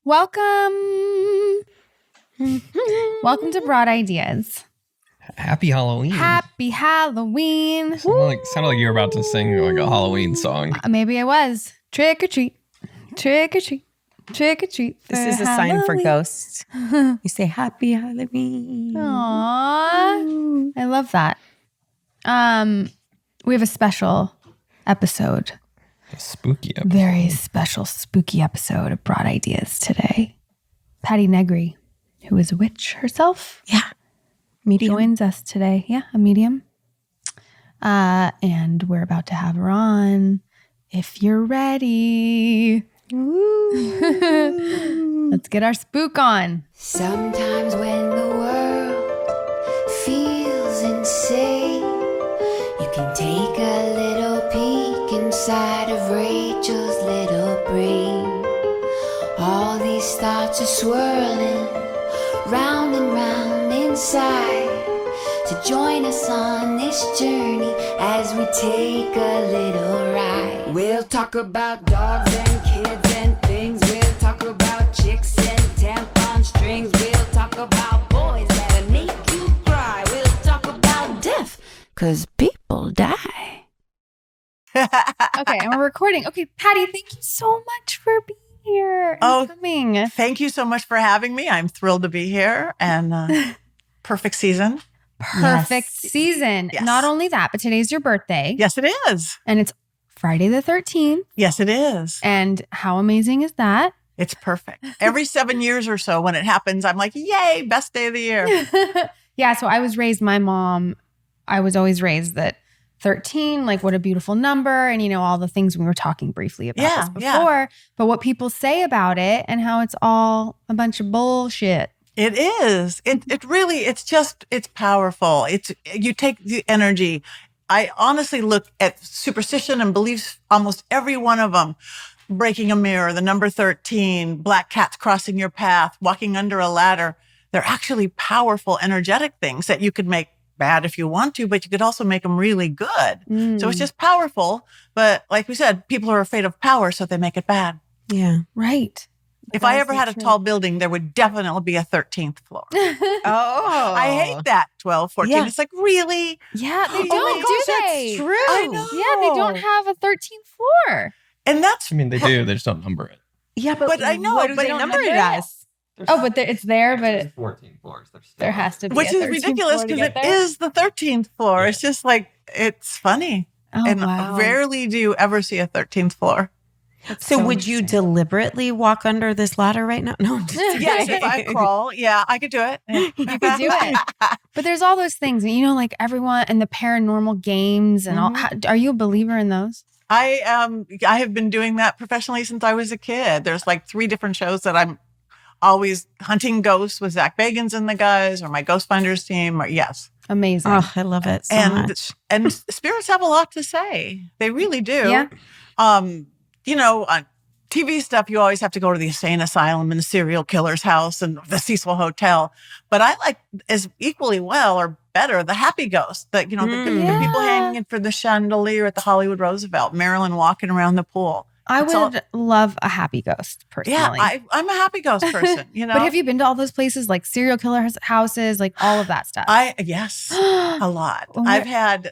Welcome. Welcome to Broad Ideas. Happy Halloween. Happy Halloween. Sounded like you were about to sing like a Halloween song. Maybe I was. Trick or treat. Trick or treat. Trick or treat. This is a sign for ghosts. You say Happy Halloween. Aww. I love that. We have a special episode. A spooky episode. Very special, spooky episode of Broad Ideas today. Patti Negri, who is a witch herself. Yeah. Medium. Joins us today. Yeah, a medium. And we're about to have her on. If you're ready. Let's get our spook on. Sometimes when the world feels insane, you can take a little peek inside of Rachel's little brain. All these thoughts are swirling round and round inside. So join us on this journey as we take a little ride. We'll talk about dogs and kids and things. We'll talk about chicks and tampon strings. We'll talk about boys that'll make you cry. We'll talk about death, 'cause people die. Okay, and we're recording. Okay, Patti, thank you so much for being here and coming. Thank you so much for having me. I'm thrilled to be here, and perfect season. Perfect season. Yes. Not only that, but today's your birthday. Yes, it is. And it's Friday the 13th. Yes, it is. And how amazing is that? It's perfect. Every 7 years or so when it happens, I'm like, yay, best day of the year. Yeah, so I was raised, my mom, I was always raised that 13, like what a beautiful number, and all the things we were talking briefly about this before, but what people say about it and how it's all a bunch of bullshit. It is. It really, it's powerful. You take the energy. I honestly look at superstition and beliefs, almost every one of them. Breaking a mirror, the number 13, black cats crossing your path, walking under a ladder. They're actually powerful, energetic things that you could make bad if you want to, but you could also make them really good. So it's just powerful. But like we said, people are afraid of power, so they make it bad. Yeah. Right. If I ever had a tall building, there would definitely be a 13th floor. Oh. I hate that. 12, 14. Yeah. It's like, really? Yeah, they Oh my don't, gosh, do they? That's true. I know. Yeah, they don't have a 13th floor. And that's, I mean, they do. They just don't number it. Yeah, But I know, what do but they they don't number it number it. as? Oh, but it's there, but 14 floors. there has to be which a is 13th ridiculous floor to because get it there. is the 13th floor. Yeah. It's just like, it's funny. Oh, And wow. rarely do you ever see a 13th floor. So would you deliberately walk under this ladder right now? No. I'm just kidding. Yes, if I crawl, yeah, I could do it. You could do it. But there's all those things, like everyone and the paranormal games and all. Are you a believer in those? I have been doing that professionally since I was a kid. There's like 3 different shows that I'm always hunting ghosts with Zach Bagans and the guys, or my Ghost Finders team, or yes. Amazing. Oh, I love it so much. And spirits have a lot to say. They really do. Yeah. On TV stuff, you always have to go to the insane asylum and the serial killer's house and the Cecil Hotel. But I like as equally well or better the happy ghost, the people hanging for the chandelier at the Hollywood Roosevelt, Marilyn walking around the pool. I would love a happy ghost personally. Yeah, I'm a happy ghost person, But have you been to all those places like serial killer houses, like all of that stuff? Yes, a lot. Oh, I've had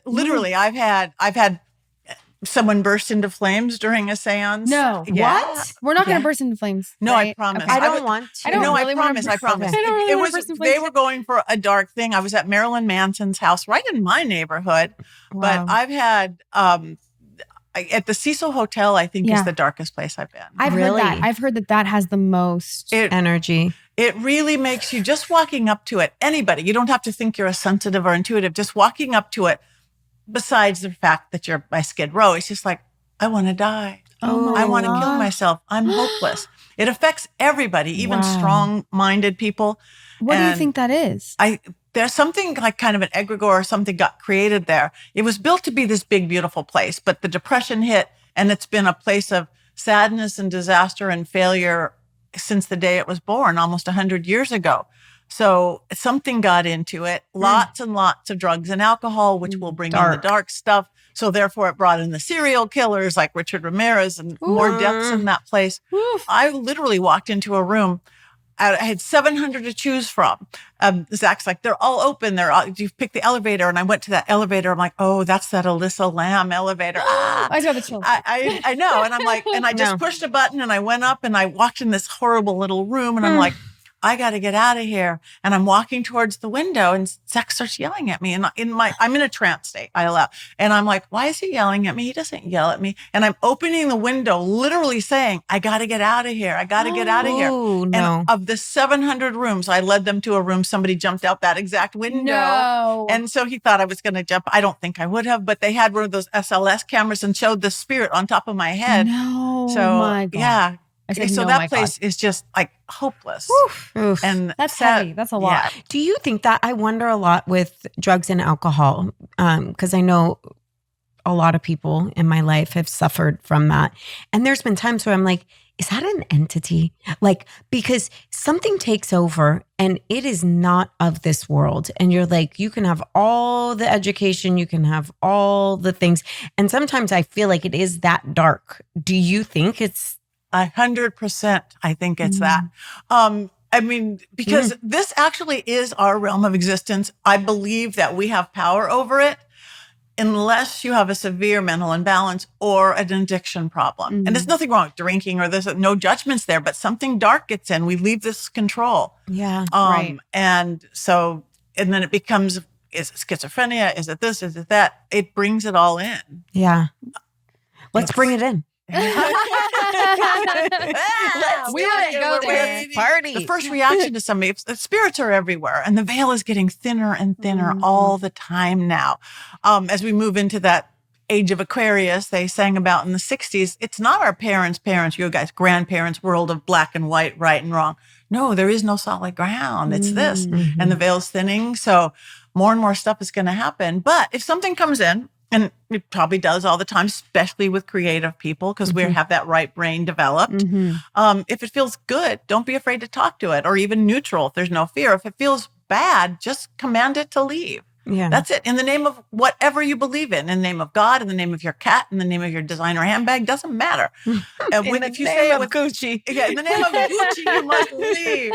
someone burst into flames during a seance. No. Yeah. What? We're not going to Yeah. burst into flames. No, right? I promise. Okay. I don't want to. I don't No, really I wanna promise. I promise. I don't really It wanna was. burst into They flames. were going for a dark thing. I was at Marilyn Manson's house, right in my neighborhood. Wow. But I've had at the Cecil Hotel. I think Yeah. is the darkest place I've been. I've Really? heard that. I've heard that has the most. Energy. It really makes you just walking up to it. Anybody, you don't have to think you're a sensitive or intuitive. Just walking up to it. Besides the fact that you're by Skid Row, it's just like, I want to die. Oh my I want to kill God. myself. I'm hopeless. It affects everybody, even Wow. strong-minded people. What do you And think that is? There's something like kind of an egregore or something got created there. It was built to be this big, beautiful place, but the Depression hit, and it's been a place of sadness and disaster and failure since the day it was born, almost 100 years ago. So something got into it. Lots and lots of drugs and alcohol, which will bring in the dark stuff. So therefore it brought in the serial killers like Richard Ramirez and more deaths in that place. I literally walked into a room. I had 700 to choose from. Zach's like, they're all open. You pick the elevator. And I went to that elevator. I'm like, oh, that's that Alyssa Lamb elevator. I got the chills. I know. And I'm like, and I just pushed a button and I went up and I walked in this horrible little room and I'm like, I got to get out of here. And I'm walking towards the window and Zach starts yelling at me. And I'm in a trance state. I allow. And I'm like, why is he yelling at me? He doesn't yell at me. And I'm opening the window, literally saying, I got to get out of here. I got to get out of here. No. And of the 700 rooms, I led them to a room. Somebody jumped out that exact window. No. And so he thought I was going to jump. I don't think I would have, but they had one of those SLS cameras and showed the spirit on top of my head. No. So my God. yeah. I said, So no, that my place God. is just like hopeless. Oof. And That's sad. heavy. That's a lot. Yeah. Do you think that I wonder a lot with drugs and alcohol? Because I know a lot of people in my life have suffered from that. And there's been times where I'm like, is that an entity? Like, because something takes over and it is not of this world. And you're like, you can have all the education, you can have all the things. And sometimes I feel like it is that dark. Do you think it's 100%. I think it's that. I mean, because this actually is our realm of existence. I believe that we have power over it unless you have a severe mental imbalance or an addiction problem. And there's nothing wrong with drinking or there's no judgments there, but something dark gets in. We leave this control. Yeah. Right. And so, and then it becomes, is it schizophrenia? Is it this? Is it that? It brings it all in. Yeah. Let's bring it in. We want to go there. Let's party. The first reaction to somebody, the spirits are everywhere and the veil is getting thinner and thinner all the time now. As we move into that age of Aquarius, they sang about in the 60s, it's not our parents, you guys, grandparents' world of black and white, right and wrong. No, there is no solid ground. It's this. And the veil's thinning. So more and more stuff is going to happen. But if something comes in, and it probably does all the time, especially with creative people, because we have that right brain developed. If it feels good, don't be afraid to talk to it, or even neutral if there's no fear. If it feels bad, just command it to leave. Yeah. That's it. In the name of whatever you believe in the name of God, in the name of your cat, in the name of your designer handbag, doesn't matter. If you say it with Gucci. Yeah, in the name of Gucci, you must leave.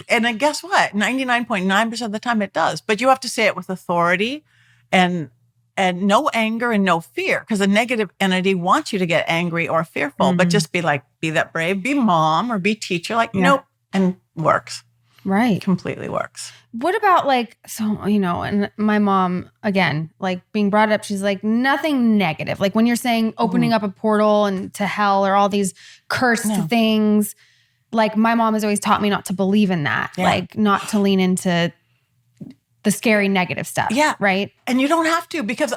And then guess what? 99.9% of the time it does. But you have to say it with authority and no anger and no fear, because a negative entity wants you to get angry or fearful, but just be that brave, be mom or be teacher, nope, and works. Right. Completely works. What about and my mom, again, being brought up, she's like, nothing negative. Like when you're saying opening up a portal and to hell or all these cursed things, like my mom has always taught me not to believe in that, not to lean into the scary negative stuff. Yeah. Right. And you don't have to, because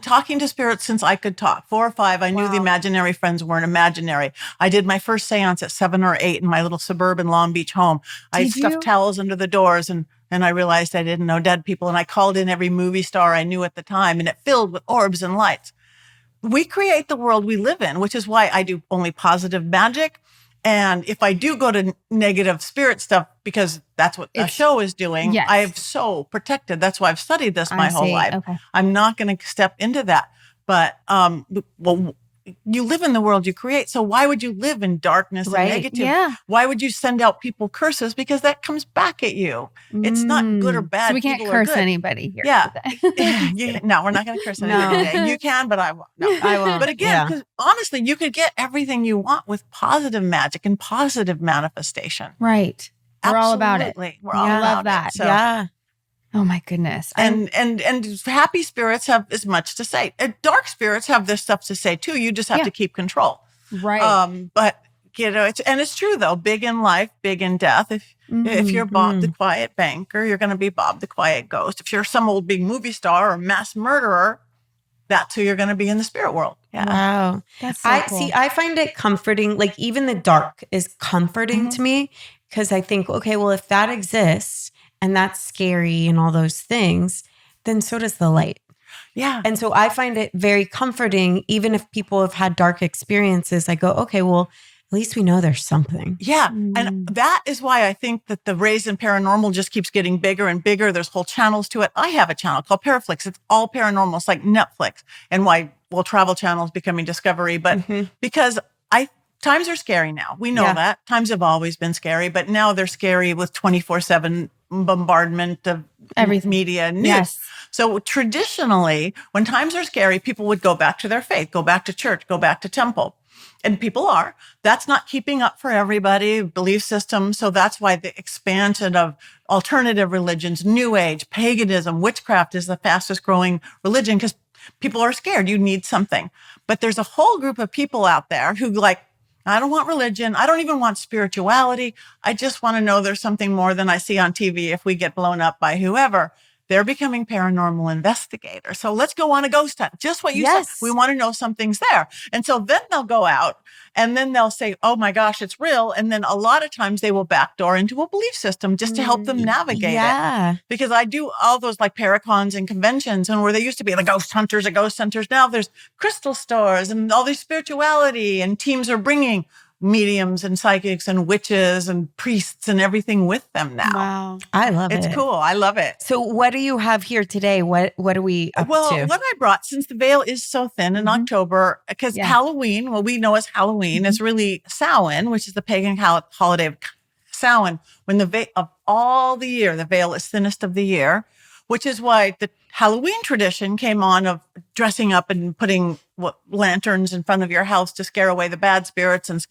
talking to spirits since I could talk, 4 or 5, I knew the imaginary friends weren't imaginary. I did my first seance at 7 or 8 in my little suburban Long Beach home. I stuffed towels under the doors and I realized I didn't know dead people. And I called in every movie star I knew at the time and it filled with orbs and lights. We create the world we live in, which is why I do only positive magic. And if I do go to negative spirit stuff, because that's what the show is doing, I've so protected. That's why I've studied this my whole life. Okay. I'm not going to step into that. But you live in the world you create. So why would you live in darkness and negative? Yeah. Why would you send out people curses? Because that comes back at you. It's not good or bad. So we can't curse anybody here. Yeah. No, we're not going to curse anybody today. You can, but I won't. No, I won't. But again, because honestly, you could get everything you want with positive magic and positive manifestation. Right. We're all about it. We're all about that. It. So. Yeah. Oh my goodness. And happy spirits have as much to say. And dark spirits have their stuff to say too. You just have to keep control. Right. But it's true though. Big in life, big in death. If you're Bob the Quiet Banker, you're going to be Bob the Quiet Ghost. If you're some old big movie star or mass murderer, that's who you're going to be in the spirit world. Yeah. Wow. That's so cool. See, I find it comforting. Like even the dark is comforting to me, because I think, okay, well, if that exists, and that's scary and all those things, then so does the light. Yeah. And so I find it very comforting, even if people have had dark experiences. I go, okay, well, least we know there's something. Yeah. And that is why I think that the raise in paranormal just keeps getting bigger and bigger. There's whole channels to it. I have a channel called Paraflix. It's all paranormal. It's like Netflix. And why, well, Travel Channel is becoming Discovery, but because times are scary now. We know that. Times have always been scary, but now they're scary with 24/7 bombardment of Everything. media and news. Yes. So traditionally, when times are scary, people would go back to their faith, go back to church, go back to temple. And people are. That's not keeping up for everybody, belief system. So that's why the expansion of alternative religions, New Age, paganism, witchcraft is the fastest growing religion because people are scared. You need something. But there's a whole group of people out there who I don't want religion. I don't even want spirituality. I just want to know there's something more than I see on TV if we get blown up by whoever. They're becoming paranormal investigators. So let's go on a ghost hunt. Just what you said. We want to know something's there. And so then they'll go out and then they'll say, oh my gosh, it's real. And then a lot of times they will backdoor into a belief system just to help them navigate it. Because I do all those like paracons and conventions and where they used to be the ghost hunters. Now there's crystal stores and all these spirituality and teams are bringing mediums and psychics and witches and priests and everything with them now. Wow. I love it. It's cool. I love it. So what do you have here today? What are we up to? Well, what I brought, since the veil is so thin in October, because Halloween, what we know as Halloween is really Samhain, which is the pagan holiday of Samhain, when the veil of all the year, the veil is thinnest of the year, which is why the Halloween tradition came on of dressing up and putting lanterns in front of your house to scare away the bad spirits and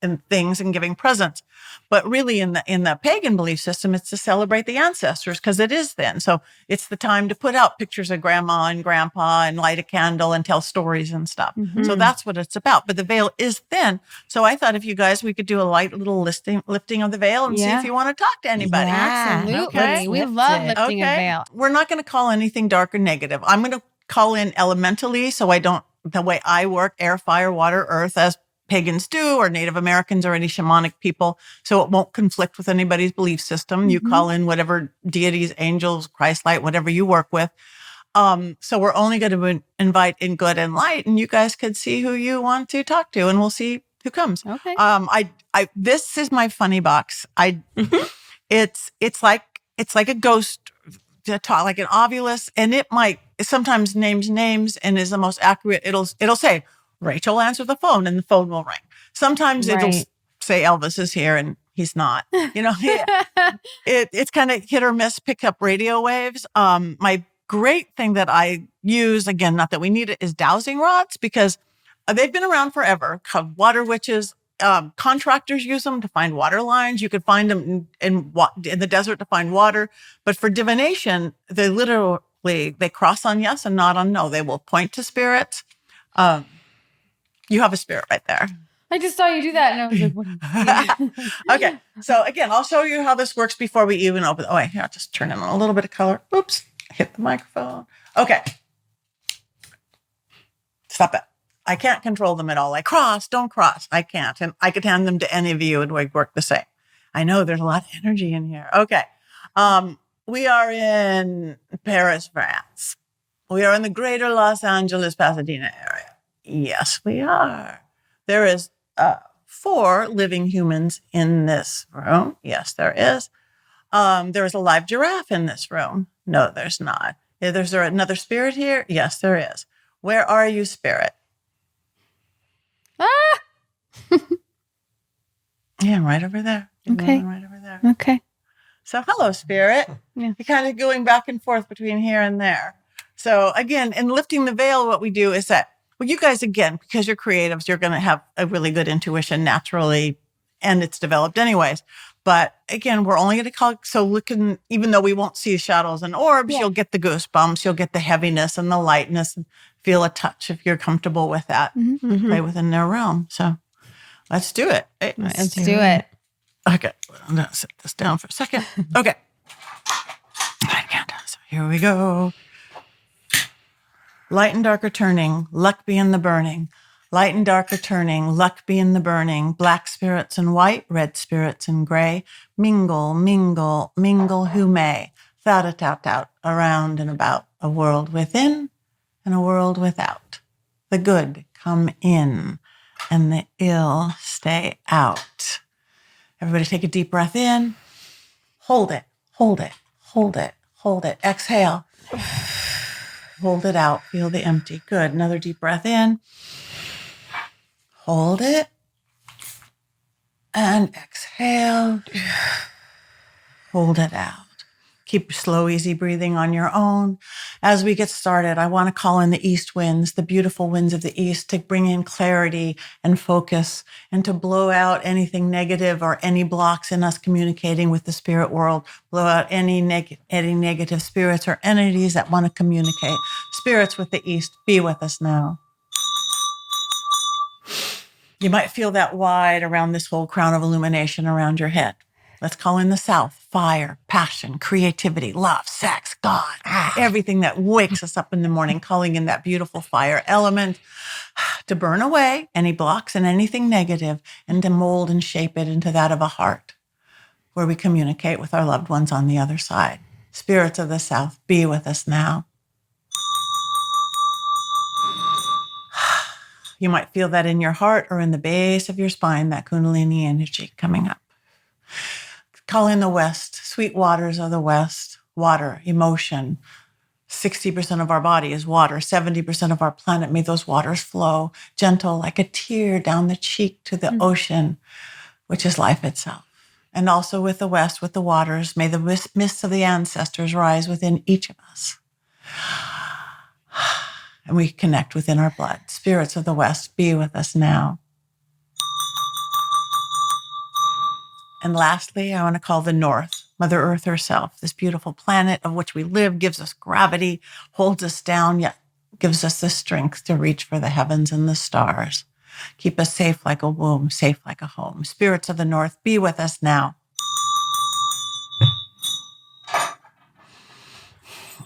and things and giving presents. But really in the pagan belief system, it's to celebrate the ancestors because it is thin. So it's the time to put out pictures of grandma and grandpa and light a candle and tell stories and stuff. So that's what it's about. But the veil is thin. So I thought we could do a light little lifting of the veil and see if you want to talk to anybody. Absolutely. Okay. We love lifting a veil. We're not going to call anything dark or negative. I'm going to call in elementally so the way I work, air, fire, water, earth, as pagans do, or Native Americans or any shamanic people. So it won't conflict with anybody's belief system. You call in whatever deities, angels, Christ light, whatever you work with. So we're only going to invite in good and light, and you guys could see who you want to talk to, and we'll see who comes. Okay. This is my funny box. It's like a ghost talk, like an ovulus, and it might sometimes names and is the most accurate. It'll say, Rachel, answer the phone, and the phone will ring. Sometimes it'll say Elvis is here and he's not. It's kind of hit or miss, pick up radio waves. My great thing that I use, again, not that we need it, is dowsing rods because they've been around forever, called water witches. Contractors use them to find water lines. You could find them in the desert to find water. But for divination, they cross on yes and not on no. They will point to spirits. You have a spirit right there. I just saw you do that and I was like, what? Okay. So again, I'll show you how this works before we even open. Oh, wait, here, I'll just turn in a little bit of color. Oops. Hit the microphone. Okay. Stop it. I can't control them at all. Like don't cross. I can't. And I could hand them to any of you and we'd work the same. I know there's a lot of energy in here. Okay. We are in Paris, France. We are in the greater Los Angeles, Pasadena area. Yes, we are. There is 4 living humans in this room. Yes, there is. There is a live giraffe in this room. No, there's not. Is there another spirit here? Yes, there is. Where are you, spirit? Yeah, right over there. Okay. Right over there. Okay. So, hello, spirit. Yeah. You're kind of going back and forth between here and there. So, again, in lifting the veil, what we do is that, well, you guys, again, because you're creatives, you're going to have a really good intuition naturally, and it's developed anyways. But again, we're only going to call, even though we won't see shadows and orbs, you'll get the goosebumps, you'll get the heaviness and the lightness, and feel a touch if you're comfortable with that. Play within their realm. So let's do it. Hey, Let's do it. Okay, I'm going to set this down for a second. Okay. I can't. So here we go. Light and dark are turning, luck be in the burning. Light and dark are turning, luck be in the burning. Black spirits and white, red spirits and gray. Mingle, mingle, mingle who may. Thou-da-tout-tout, around and about. A world within and a world without. The good come in. and the ill stay out. Everybody take a deep breath in. Hold it, hold it, hold it, hold it. Exhale. Hold it out. Feel the empty. Good. Another deep breath in. Hold it. And exhale. Hold it out. Keep slow, easy breathing on your own. As we get started, I want to call in the east winds, the beautiful winds of the east, to bring in clarity and focus and to blow out anything negative or any blocks in us communicating with the spirit world. Blow out any negative spirits or entities that want to communicate. Spirits with the east, be with us now. You might feel that wide around this whole crown of illumination around your head. Let's call in the south, fire, passion, creativity, love, sex, God, everything that wakes us up in the morning, calling in that beautiful fire element to burn away any blocks and anything negative and to mold and shape it into that of a heart where we communicate with our loved ones on the other side. Spirits of the south, be with us now. You might feel that in your heart or in the base of your spine, that Kundalini energy coming up. Call in the west, sweet waters of the west, water, emotion. 60% of our body is water, 70% of our planet. May those waters flow gentle like a tear down the cheek to the ocean, which is life itself. And also with the west, with the waters, may the mists of the ancestors rise within each of us. And we connect within our blood. Spirits of the west, be with us now. And lastly, I want to call the north, Mother Earth herself. This beautiful planet of which we live gives us gravity, holds us down, yet gives us the strength to reach for the heavens and the stars. Keep us safe like a womb, safe like a home. Spirits of the north, be with us now.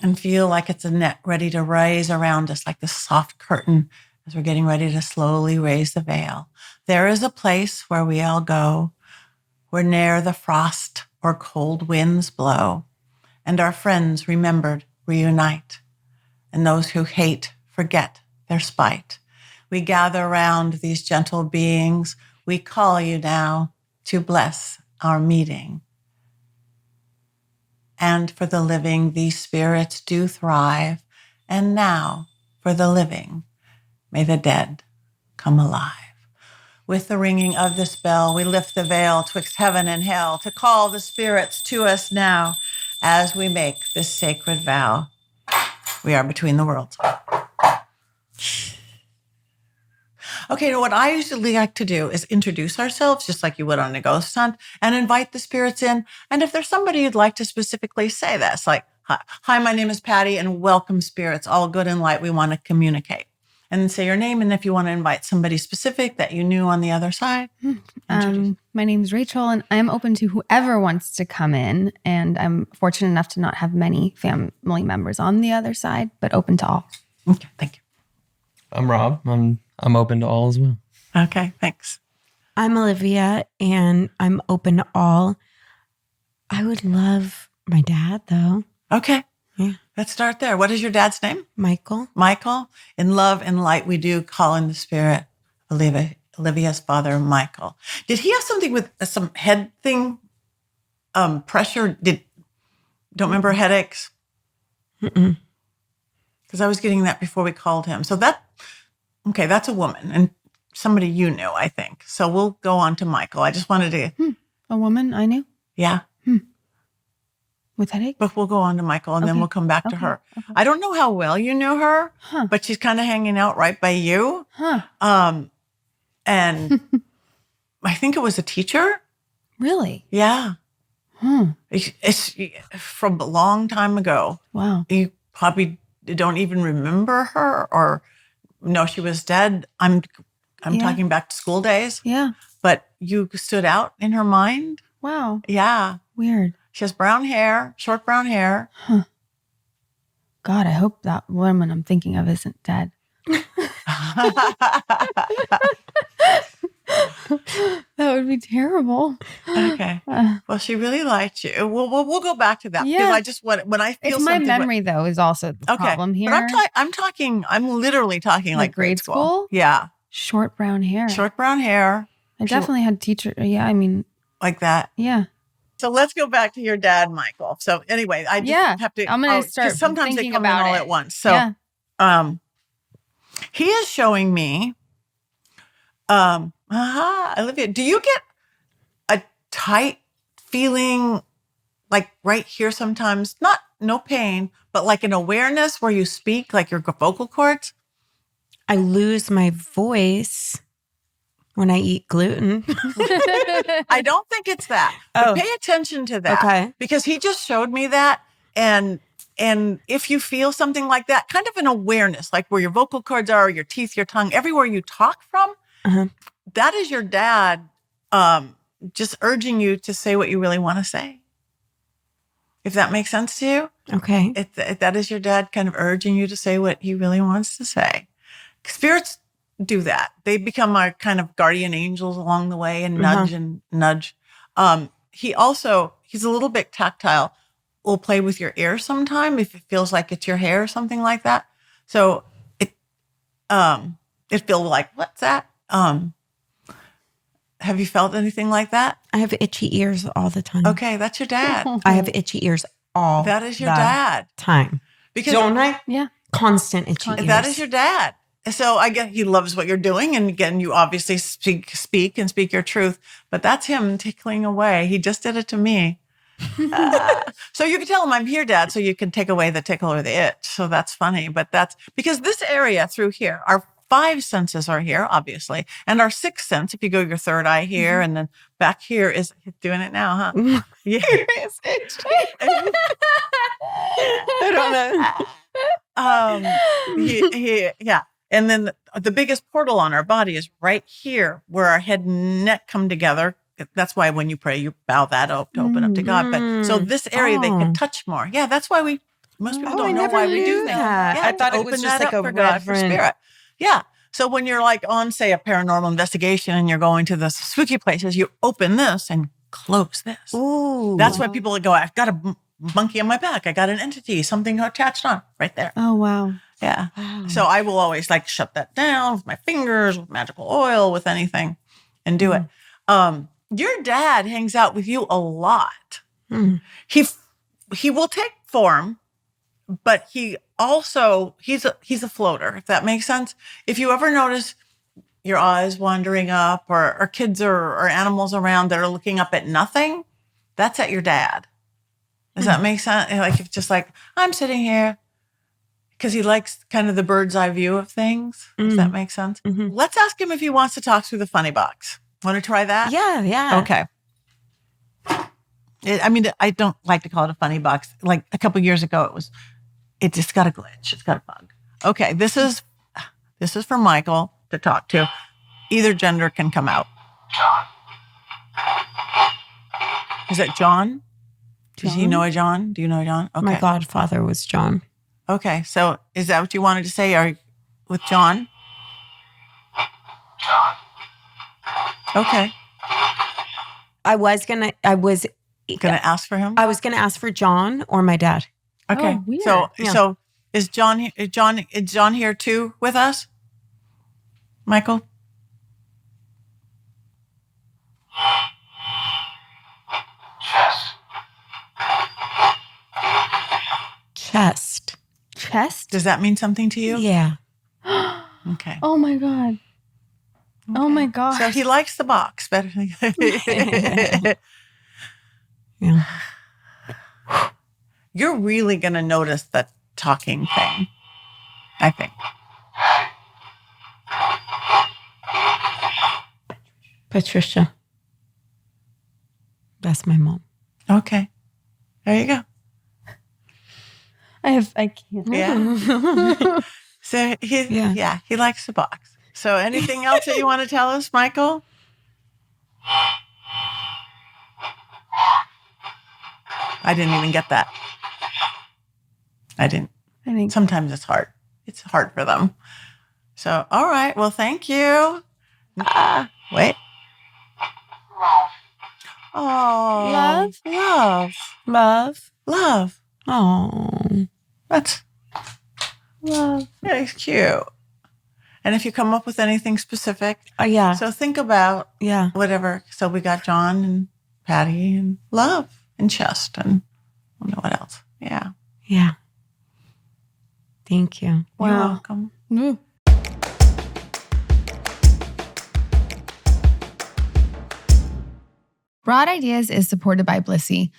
And feel like it's a net ready to rise around us like the soft curtain as we're getting ready to slowly raise the veil. There is a place where we all go, where ne'er the frost or cold winds blow, and our friends remembered reunite, and those who hate forget their spite. We gather round these gentle beings. We call you now to bless our meeting. And for the living, these spirits do thrive, and now for the living, may the dead come alive. With the ringing of this bell, we lift the veil twixt heaven and hell to call the spirits to us now as we make this sacred vow. We are between the worlds. Okay, now what I usually like to do is introduce ourselves, just like you would on a ghost hunt, and invite the spirits in. And if there's somebody you'd like to specifically say this, like, hi, my name is Patti, and welcome spirits, all good and light, we want to communicate. And say your name, and if you want to invite somebody specific that you knew on the other side. My name is Rachel, and I'm open to whoever wants to come in. And I'm fortunate enough to not have many family members on the other side, but open to all. Okay, thank you. I'm Rob. I'm open to all as well. Okay, thanks. I'm Olivia, and I'm open to all. I would love my dad, though. Okay. Yeah. Let's start there. What is your dad's name? Michael. Michael. In love and light, we do call in the spirit, Olivia's father, Michael. Did he have something with some head thing? Pressure? Don't remember headaches? Mm-mm. Because I was getting that before we called him. So that's a woman and somebody you knew, I think. So we'll go on to Michael. I just wanted to. A woman I knew? Yeah. With headache? But we'll go on to Michael and then we'll come back to her. Okay. I don't know how well you knew her, but she's kind of hanging out right by you. And I think it was a teacher. Really? Yeah. It's from a long time ago. Wow. You probably don't even remember her or know she was dead. I'm talking back to school days. Yeah. But you stood out in her mind. Wow. Yeah. Weird. She has brown hair, short brown hair. God, I hope that woman I'm thinking of isn't dead. That would be terrible. Okay. Well, she really liked you. We'll go back to that because Yeah. I just when I feel It's my something. memory, though, is also the problem here. But I'm literally talking like Like grade school? Yeah. Short brown hair. Short brown hair. I definitely had teacher. Yeah, I mean. Like that. Yeah. So let's go back to your dad, Michael. So anyway, I just have to. I'm going to start sometimes they thinking come in about all it at once. So, he is showing me. Olivia, do you get a tight feeling, like right here sometimes? No pain, but like an awareness where you speak, like your vocal cords. I lose my voice when I eat gluten. I don't think it's that. But pay attention to that. Okay. Because he just showed me that. And if you feel something like that, kind of an awareness, like where your vocal cords are, your teeth, your tongue, everywhere you talk from, that is your dad just urging you to say what you really want to say. If that makes sense to you. Okay. That is your dad kind of urging you to say what he really wants to say. Spirits do that. They become our kind of guardian angels along the way and nudge and nudge. He's a little bit tactile. Will play with your ear sometime if it feels like it's your hair or something like that. So it feels like, what's that? Have you felt anything like that? I have itchy ears all the time. Okay, that's your dad. I have itchy ears all That is your dad. time. Because Don't I? Yeah. Constant itchy ears. that is your dad. So I get he loves what you're doing. And again, you obviously speak your truth, but that's him tickling away. He just did it to me. So you can tell him I'm here, Dad, so you can take away the tickle or the itch. So that's funny. But that's because this area through here, our 5 senses are here, obviously. And our 6th sense, if you go your 3rd eye here and then back here is doing it now, huh? Yeah. I don't know. Yeah. And then the biggest portal on our body is right here where our head and neck come together. That's why when you pray, you bow that up to open up to God. But so this area, they can touch more. Yeah, that's why most people don't know why we do that. Yeah, I thought it was just like a for God, for spirit. Yeah. So when you're like on, say, a paranormal investigation and you're going to the spooky places, you open this and close this. Ooh. That's why people go, I've got a monkey on my back. I got an entity, something attached on right there. Oh, wow. Yeah. Wow. So I will always like shut that down with my fingers, with magical oil, with anything and do it. Your dad hangs out with you a lot. He will take form, but he's a floater, if that makes sense. If you ever notice your eyes wandering up or kids or animals around that are looking up at nothing, that's at your dad. Does that make sense? Like if just like, I'm sitting here because he likes kind of the bird's eye view of things. Does that make sense? Let's ask him if he wants to talk through the funny box. Want to try that? Yeah. Okay. I don't like to call it a funny box. Like a couple years ago, it just got a glitch. It's got a bug. Okay, this is for Michael to talk to. Either gender can come out. John. Is that John? Does he know a John? Do you know a John? Okay. My godfather was John. Okay, so is that what you wanted to say? Are you with John? John. Okay. I was gonna ask for him? I was gonna ask for John or my dad. Okay. Oh, weird. So is John here too with us? Michael? Chest. Does that mean something to you? Yeah. Okay. Oh my God. Okay. Oh my God. So he likes the box better. Yeah. You're really going to notice the talking thing, I think. Patricia. That's my mom. Okay. There you go. I can't. Yeah. So he likes the box. So anything else that you want to tell us, Michael? I didn't even get that. I didn't. I think sometimes it's hard. It's hard for them. So, all right. Well, thank you. Wait. Oh, love. Oh, That's love. very cute. And if you come up with anything specific, Yeah. so think about whatever. So we got John and Patti and love and chest and I don't know what else. Yeah. Yeah. Thank you. You're welcome. Mm. Broad Ideas is supported by Blissy.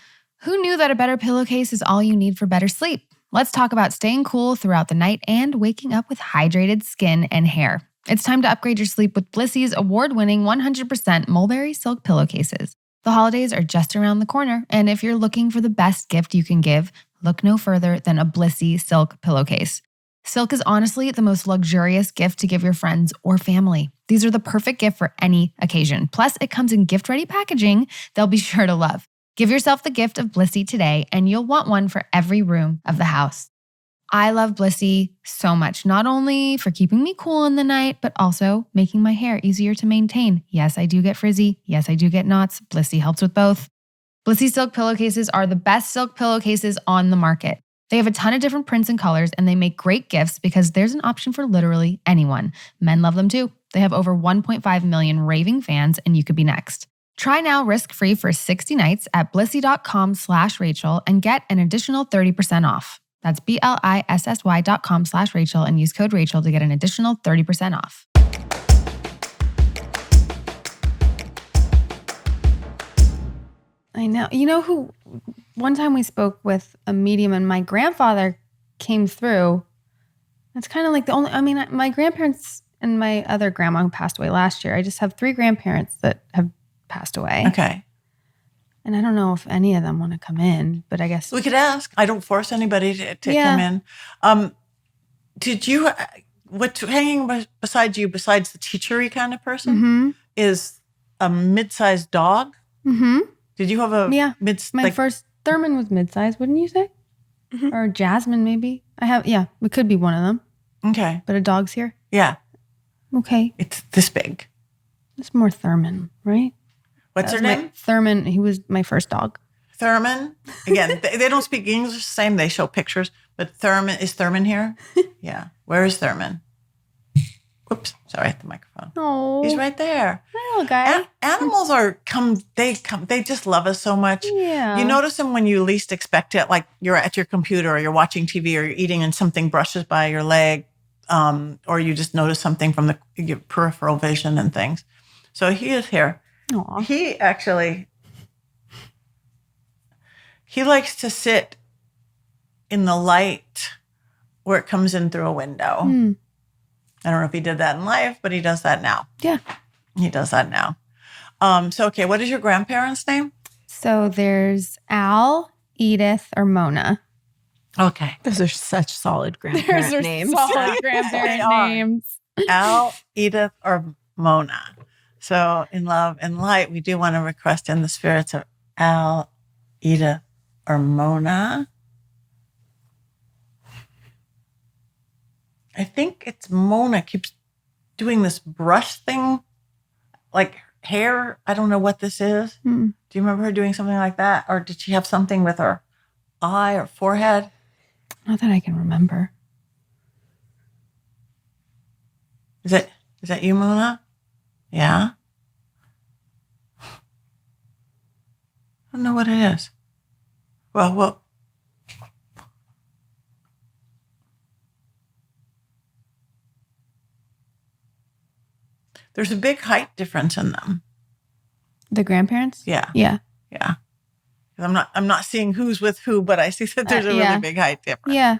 Who knew that a better pillowcase is all you need for better sleep? Let's talk about staying cool throughout the night and waking up with hydrated skin and hair. It's time to upgrade your sleep with Blissy's award-winning 100% mulberry silk pillowcases. The holidays are just around the corner, and if you're looking for the best gift you can give, look no further than a Blissy silk pillowcase. Silk is honestly the most luxurious gift to give your friends or family. These are the perfect gift for any occasion. Plus, it comes in gift-ready packaging they'll be sure to love. Give yourself the gift of Blissy today, and you'll want one for every room of the house. I love Blissy so much, not only for keeping me cool in the night, but also making my hair easier to maintain. Yes, I do get frizzy. Yes, I do get knots. Blissy helps with both. Blissy silk pillowcases are the best silk pillowcases on the market. They have a ton of different prints and colors, and they make great gifts because there's an option for literally anyone. Men love them too. They have over 1.5 million raving fans, and you could be next. Try now risk-free for 60 nights at blissy.com/Rachel and get an additional 30% off. That's BLISSY.com/Rachel and use code Rachel to get an additional 30% off. I know. You know who, one time we spoke with a medium and my grandfather came through. That's kind of like the only, I mean, my grandparents and my other grandma who passed away last year. I just have 3 grandparents that have passed away. Okay. And I don't know if any of them want to come in, but I guess we could ask. I don't force anybody to come in. Did you, what's hanging beside you, besides the teachery kind of person, is a mid-sized dog? Mm-hmm. Did you have a my first Thurman was mid-sized, wouldn't you say? Mm-hmm. Or Jasmine, maybe. It could be one of them. Okay. But a dog's here? Yeah. Okay. It's this big. It's more Thurman, right? What's her name? Thurman. He was my first dog. Thurman. Again, they don't speak English the same. They show pictures. But Thurman, is Thurman here? Yeah. Where is Thurman? Oops. Sorry, at the microphone. Oh. He's right there. Little guy. Animals they just love us so much. Yeah. You notice them when you least expect it, like you're at your computer or you're watching TV or you're eating and something brushes by your leg, or you just notice something from your peripheral vision and things. So he is here. Aww. He likes to sit in the light where it comes in through a window. I don't know if he did that in life, but he does that now. Yeah. He does that now. Okay, what is your grandparents' name? So there's Al, Edith, or Mona. Okay. Those are such solid grandparent names. Solid grandparent names. Al, Edith, or Mona. So in love and light, we do want to request in the spirits of Al, Edith, or Mona. I think it's Mona keeps doing this brush thing, like hair. I don't know what this is. Do you remember her doing something like that? Or did she have something with her eye or forehead? Not that I can remember. Is that you, Mona? Yeah. I don't know what it is. Well. There's a big height difference in them. The grandparents? Yeah. Yeah. Yeah. I'm not seeing who's with who, but I see that there's a really big height difference. Yeah.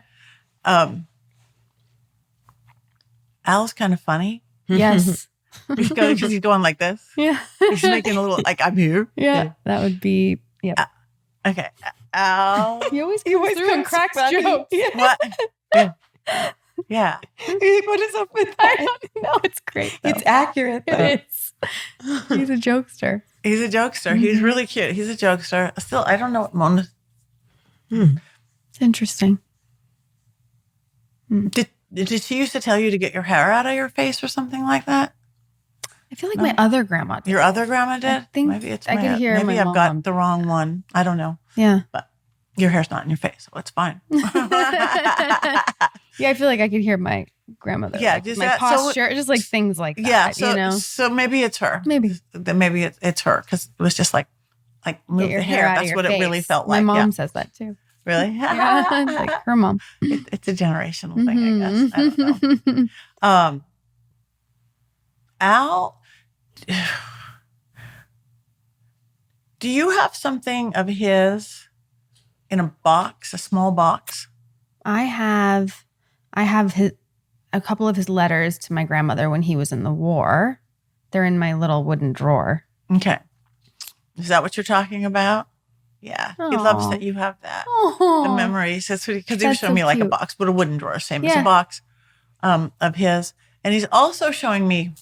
Al's kind of funny. Yes. Because he's going like this. Yeah. He's making a little, like, I'm here. Yeah. That would be, Okay. Al. He always comes through and cracks jokes. What? Yeah. What is up with that? I don't know. It's great, though. It's accurate, though. It is. He's a jokester. He's a jokester. He's really cute. He's a jokester. Still, I don't know what Mona. It's interesting. Did she used to tell you to get your hair out of your face or something like that? I feel like my other grandma did. Your other grandma did? I think maybe it's I could hear maybe my I've mom. got the wrong one. I don't know. Yeah. But your hair's not in your face, so it's fine. Yeah, I feel like I could hear my grandmother. Yeah, like just my that- so- posture, just like things like that. Yeah, so you know, so maybe it's her. maybe Then maybe it's her because it was just like move get your the hair hair. out of That's your what face. it really felt My like. mom Yeah. says that too. Really? Yeah, like her mom. It's a generational thing, I guess. I don't know. Al, do you have something of his in a box, a small box? I have a couple of his letters to my grandmother when he was in the war. They're in my little wooden drawer. Okay. Is that what you're talking about? Yeah. He loves Aw. that you have that. Oh, The memories. Because he was That's showing so me like a cute. box, but a wooden drawer, same as a Yeah. box of his. And he's also showing me,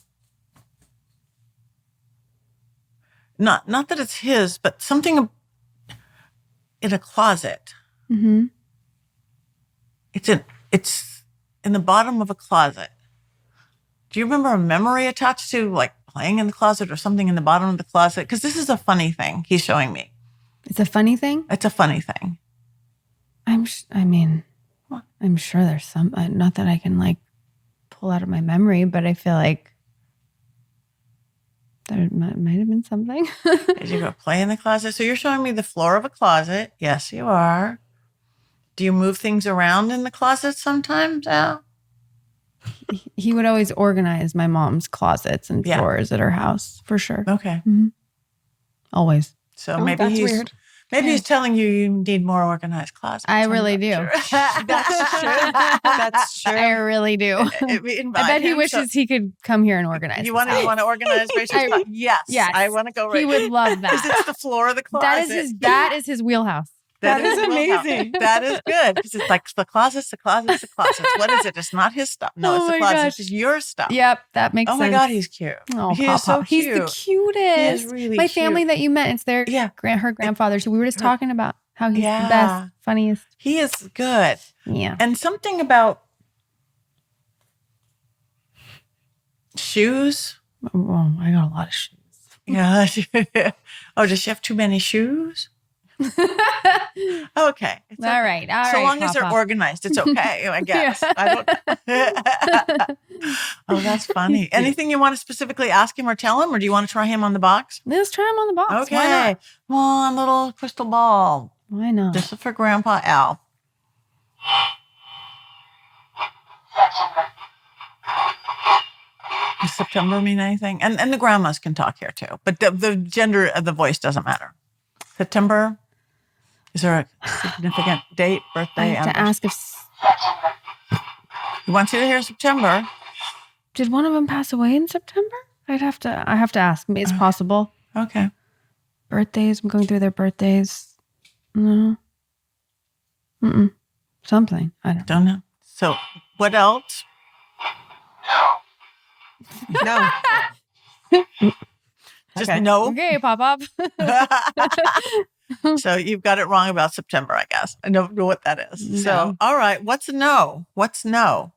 not that it's his, but something in a closet. Mm-hmm. It's in the bottom of a closet. Do you remember a memory attached to like playing in the closet or something in the bottom of the closet? Because this is a funny thing he's showing me. It's a funny thing. It's a funny thing. I'm sure there's some. Not that I can like pull out of my memory, but I feel like there might have been something. Did you go play in the closet? So you're showing me the floor of a closet. Yes, you are. Do you move things around in the closet sometimes, Al? He would always organize my mom's closets and Yeah. drawers at her house for sure. Okay. Always. So Oh, maybe that's he's weird. he's telling you need more organized closets. I I'm really not do. sure. That's true. That's true. I really do. I bet he wishes he could come here and organize. You his house. want to organize Rachel's closet? Yes. Yes. I want to go right. He would love Because that. it's the floor of the closet. That is his wheelhouse. That is his wheelhouse. amazing. That is good. Because it's like the closets. What is it? It's not his stuff. No, Oh it's the my closet. gosh. It's your stuff. Yep, that makes Oh sense. my God, he's cute. Oh, he Pop is so Pop. cute. He's the cutest. He is really My cute. family that you met, it's their Yeah. her grandfather. So we were just talking about how he's Yeah. the best, funniest. He is good. Yeah. And something about shoes. Oh, I got a lot of shoes. Yeah. Oh, does she have too many shoes? Okay. It's All right. so long as they're Papa. organized, it's okay, I guess. Yeah. I don't. Oh, that's funny. Anything you want to specifically ask him or tell him, or do you want to try him on the box? Let's try him on the box. Okay. Why not? Come on, little crystal ball. Why not? This is for Grandpa Al. Does September mean anything? And the grandmas can talk here too, but the gender of the voice doesn't matter. September. Is there a significant date, I birthday? have to anniversary? ask He wants you to hear September. did one of them pass away in September? I have to ask. It's possible. Okay. Birthdays. I'm going through their birthdays. No. Mm-mm. Something. I don't know. Don't know. So what else? No. Just Okay. no. Okay, Pop Up. So you've got it wrong about September, I guess. I don't know what that is. So, No. all right. What's no? What's no?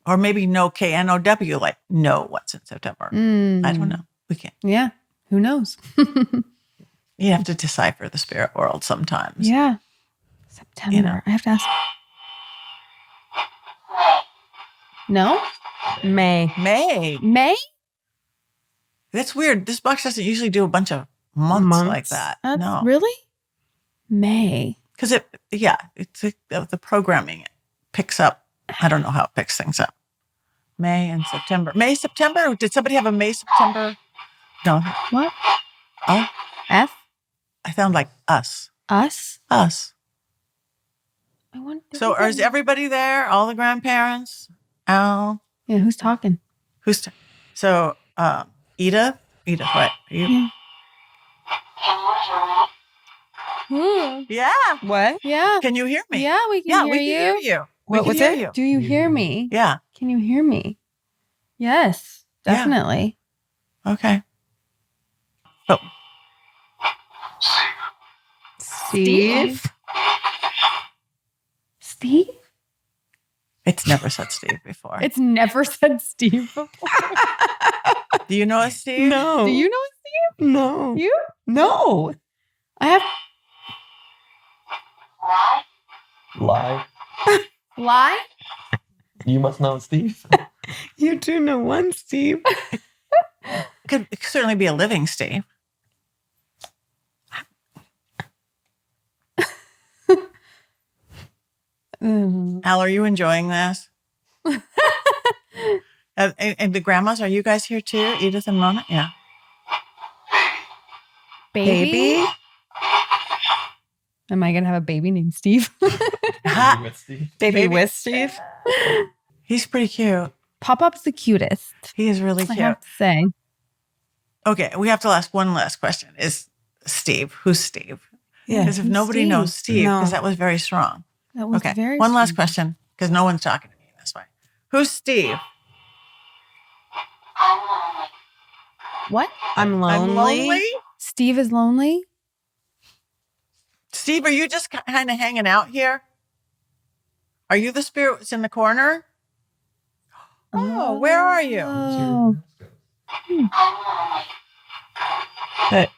Or maybe no, K-N-O-W, like no, what's in September? I don't know. We can't. Yeah. Who knows? You have to decipher the spirit world sometimes. Yeah. September. You know. I have to ask. No? May. May. May? That's weird. This box doesn't usually do a bunch of months like Months? that. That's No. Really? May. Because it's the programming it picks up. I don't know how it picks things up. May and September. May, September? Did somebody have a May, September? No. What? Oh, F? I sound like us. Us? Us. I want. So is everybody there? All the grandparents? Al? Yeah, who's talking? Who's so Edith? Edith, what? Are you? Yeah. What? Yeah. Can you hear me? Yeah, we can Yeah, hear we you. can hear you. We What can was hear it? you. Do you hear me? Yeah. Can you hear me? Yes, Yeah. definitely. Okay. So Steve? Steve? it's never said Steve before. It's never said Steve before. Do you know a Steve? No. Do you know Steve? No. You? No. I have. Lie. Lie? You must know Steve. You do know one, Steve. Could certainly be a living Steve. Al, are you enjoying this? And the grandmas, are you guys here too? Edith and Mona? Yeah. Baby? Am I going to have a baby named Steve? Ha! With Steve. Baby with Steve. He's pretty cute. Pop-Up's the cutest. He is really I cute. have to say. Okay, we have to ask one last question. Is Steve? Who's Steve? Yeah. Because if nobody Steve? knows Steve, No. because that was very strong. That was Okay, very one last sweet. question, because no one's talking to me this way. Who's Steve? What? I'm lonely. Steve is lonely? Steve, are you just kind of hanging out here? Are you the spirit that's in the corner? Oh, where are you? Oh. But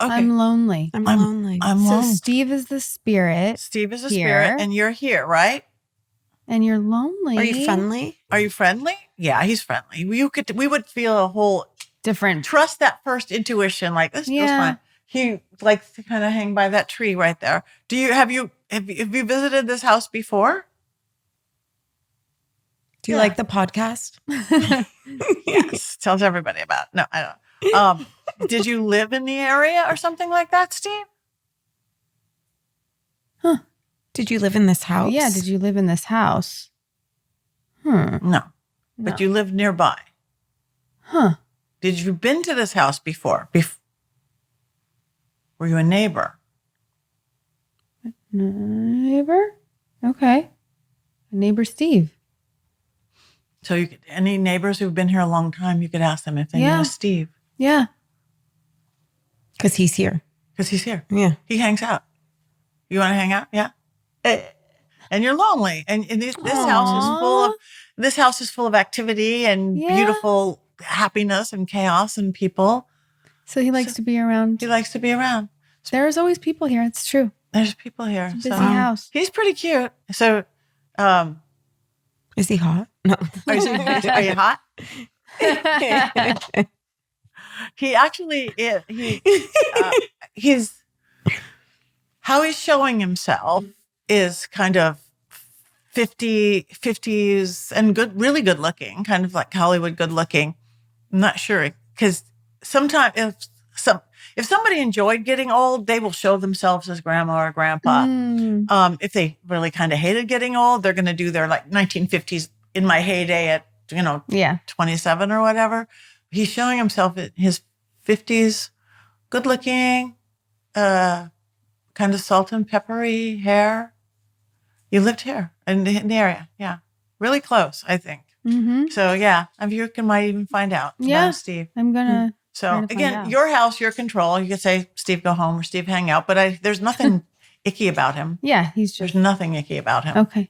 Okay, I'm lonely. I'm I'm- lonely. I'm So lonely. Steve is the spirit Steve is a here. spirit, and you're here, right? and you're lonely. Are you friendly? Are you friendly? Yeah, he's friendly. We would feel a whole Different. trust that first intuition. Like this feels Yeah. fine. He likes to kind of hang by that tree right there. Have you visited this house before? Do you Yeah. like the podcast? Yes. Tells everybody about it. No, I don't. Did you live in the area or something like that, Steve? Did you live in this house? Yeah, did you live in this house? No. No. But you lived nearby. Huh. Did you been to this house before? Were you a neighbor? Neighbor? Okay. Neighbor Steve. So you could, any neighbors who've been here a long time, you could ask them if they Yeah. know Steve. Yeah. Because he's here. Because he's here. Yeah. He hangs out. You want to hang out? Yeah. And you're lonely. And this house is full of activity and Yeah. beautiful happiness and chaos and people. So he likes to be around. He likes to be around. There's always people here. It's true. There's people here. Busy So house. he's pretty cute. So Is he hot? No. are you hot? He actually he's how he's showing himself is kind of 50s and really good looking, kind of like Hollywood good looking. I'm not sure, because sometimes if somebody enjoyed getting old, they will show themselves as grandma or grandpa. Mm. If they really kind of hated getting old, they're going to do their like 1950s in my heyday at Yeah. 27 or whatever. He's showing himself in his 50s, good looking, kind of salt and peppery hair. You lived here in the area. Yeah. Really close, I think. Mm-hmm. So yeah, if you might even find out Yeah. about Steve. I'm gonna. So Trying to find again, out. your house, your control. You could say Steve go home or Steve hang out, but there's nothing icky about him. Yeah, he's There's just nothing icky about him. okay.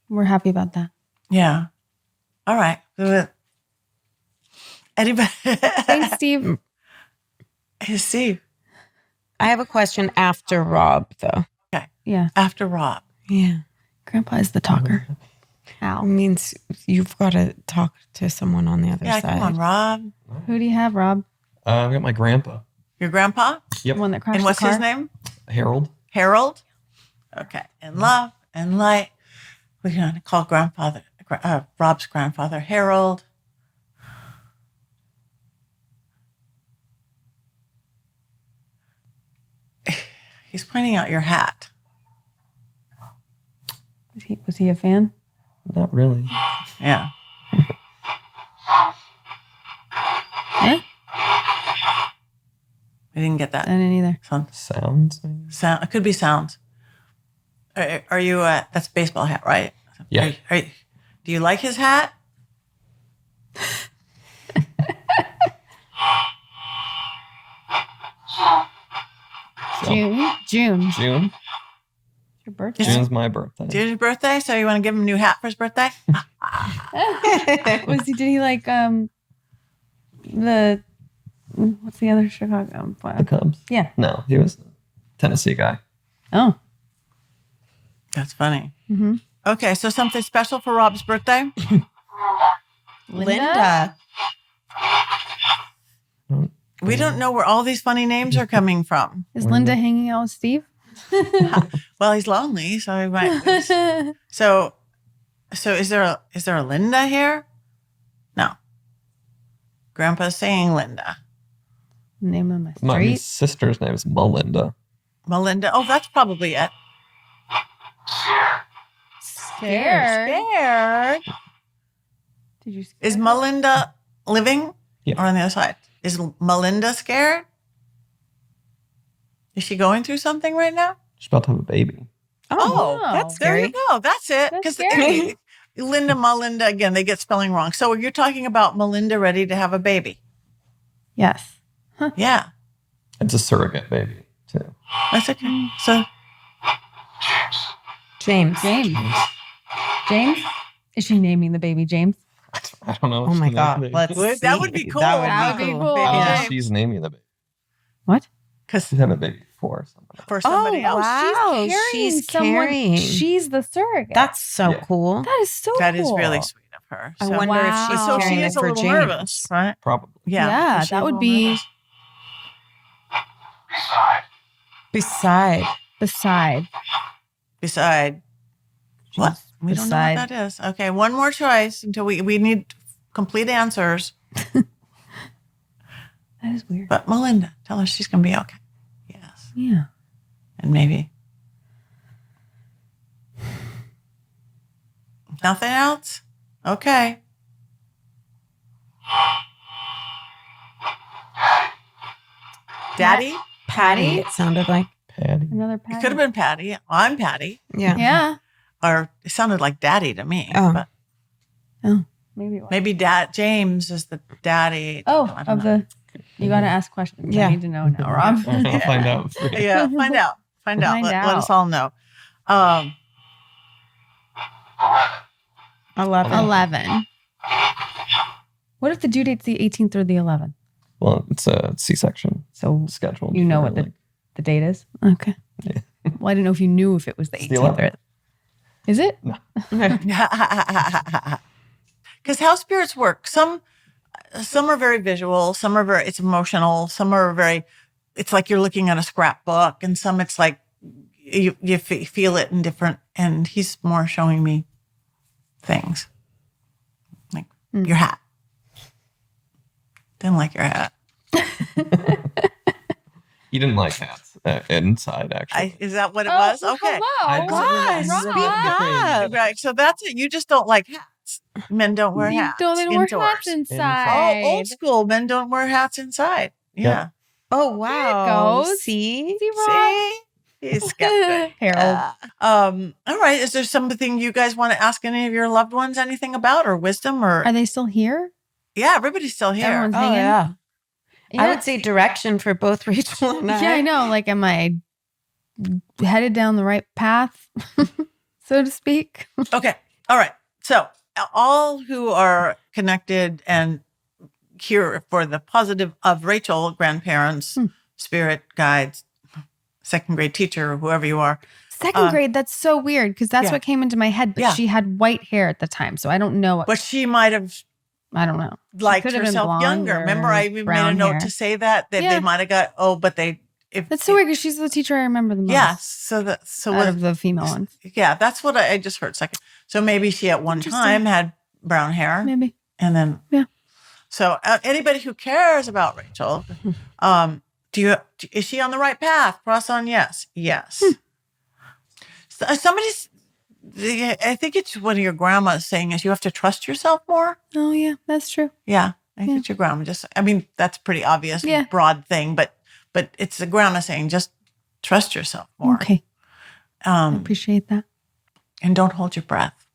We're happy about that. Yeah. All right. Anybody? Thanks, Steve. Hey, Steve. I have a question after Rob, though. Yeah, After Rob. Yeah. Grandpa is the talker. It Ow. means you've got to talk to someone on the other Yeah, side. come on, Rob. Who do you have, Rob? I've got my grandpa, Your grandpa? Yep. The one that crashed And what's the car? his name? Harold. Harold. Okay. And love and light. We're going to call Rob's grandfather Harold. He's pointing out your hat. Was he a fan? Not really. Yeah. Eh? I didn't get I that. didn't either. Sounds. maybe? Sound. It could be sounds. Are you? That's a baseball hat, right? Yeah. Do you like his hat? June. June. Your birthday. June's my birthday. June's birthday, so you want to give him a new hat for his birthday? Did he like the what's the other Chicago? The Cubs. Yeah. No, he was a Tennessee guy. Oh. That's funny. Mm-hmm. Okay, so something special for Rob's birthday? Linda. We don't know where all these funny names are coming from. Is Linda hanging out with Steve? Well, he's lonely, so he might. So is there a Linda here? No. Grandpa's saying Linda. Name of my My street. sister's name is Melinda. Melinda. Oh, that's probably it. Scared. Did you? Is Melinda living Yeah. or on the other side? Is Melinda scared? Is she going through something right now? She's about to have a baby. Oh, that's there scary. you go. That's it. That's Because scary. Linda, Melinda, again, they get spelling wrong. So you're talking about Melinda ready to have a baby. Yes. Yeah, It's a surrogate baby, too. that's okay. So James. James? Is she naming the baby James? I don't know. Oh my what's the God. name. Let's that see. would be cool. That would be cool. Baby I don't know James. if she's naming the baby. What? Because She's having a baby for someone. for somebody else. wow. She's She's someone. carrying. She's the surrogate. That's so Yeah. cool. that is so That is cool. really sweet of her. I So- wonder Wow. if she's So she carrying is it a for little James. nervous, right? Probably. Yeah, Yeah, she's a that would little be nervous. Beside. Beside what? We don't know beside. what that is. Okay, one more choice until we need complete answers. That is weird. But Melinda, tell her she's going to be okay. Yes, Yeah. and maybe nothing else. Okay. Daddy? Patty, it sounded like. Patty. Another It Patty. could have been Patty. I'm Patty. Yeah. Yeah. Or it sounded like Daddy to me. Oh. But Maybe it was. maybe Dad James is the daddy. Oh, I don't of know. the. You got to ask questions. Yeah. I need to know now, Rob. I'll find out. Yeah, find out. Find out. Find Let out. us all know. 11. 11. What if the due date's the 18th or the 11th? Well, it's a C-section So scheduled. you know for, what the, like, the date is? Okay. Yeah. Well, I didn't know if you knew if it was the It's the 18th or. Is it? Because how spirits work. Some are very visual. Some are very, it's emotional. Some are very, it's like you're looking at a scrapbook. And some it's like you feel it in different, and he's more showing me things. Like your hat. Didn't like your hat. You didn't like hats inside, actually. Is that what it was? well, Okay. Hello. God, Rob. speak up. Right. So that's it. You just don't like hats. Men don't wear You hats. don't even wear indoors. hats inside. Oh, old school. Men don't wear hats inside. Yeah. Oh, wow. goes. See? See, Rob? See? He's skeptic. Harold. All right. Is there something you guys want to ask any of your loved ones anything about, or wisdom, or Are they still here? yeah, everybody's still here. Everyone's Oh, hanging? yeah. Yeah. I would say direction for both Rachel and I. Yeah, I know. Like, am I headed down the right path, so to speak? Okay. All right. So all who are connected and here for the positive of Rachel, grandparents, spirit guides, second grade teacher, whoever you are. Second grade, that's so weird because that's yeah. what came into my head. But Yeah. she had white hair at the time, so I don't know. But she might have I don't know. She liked could have been herself blonde younger. or Remember, I even made a brown note hair. to say that Yeah. they might have got but they if That's so weird because she's the teacher I remember the most. Yes. So out what of the female ones, yeah, that's what I just heard. Second. So maybe she at one Interesting. time had brown hair, maybe. and then Yeah. So anybody who cares about Rachel, is she on the right path? Cross on yes. Yes. I think it's what your grandma is saying is you have to trust yourself more. Oh yeah, that's true. Yeah. I think it's your grandma. That's pretty obvious, Yeah. broad thing, but it's the grandma saying just trust yourself more. Okay, I appreciate that. And don't hold your breath.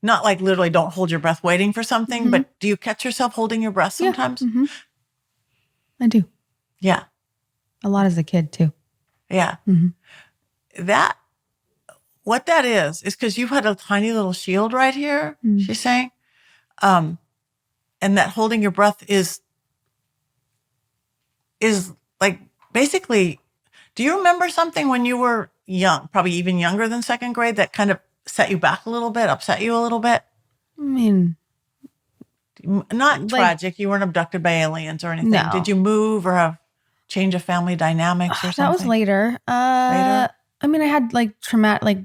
Not like literally don't hold your breath waiting for something, but do you catch yourself holding your breath sometimes? Mm-hmm. I do Yeah. a lot as a kid too. Yeah. What that is because you had a tiny little shield right here, she's saying. And that holding your breath is like basically, do you remember something when you were young, probably even younger than second grade, that kind of set you back a little bit, upset you a little bit? I mean, not tragic. You weren't abducted by aliens or anything. No. Did you move or have change of family dynamics or something? That was later. Later? I mean, I had like traumatic, like,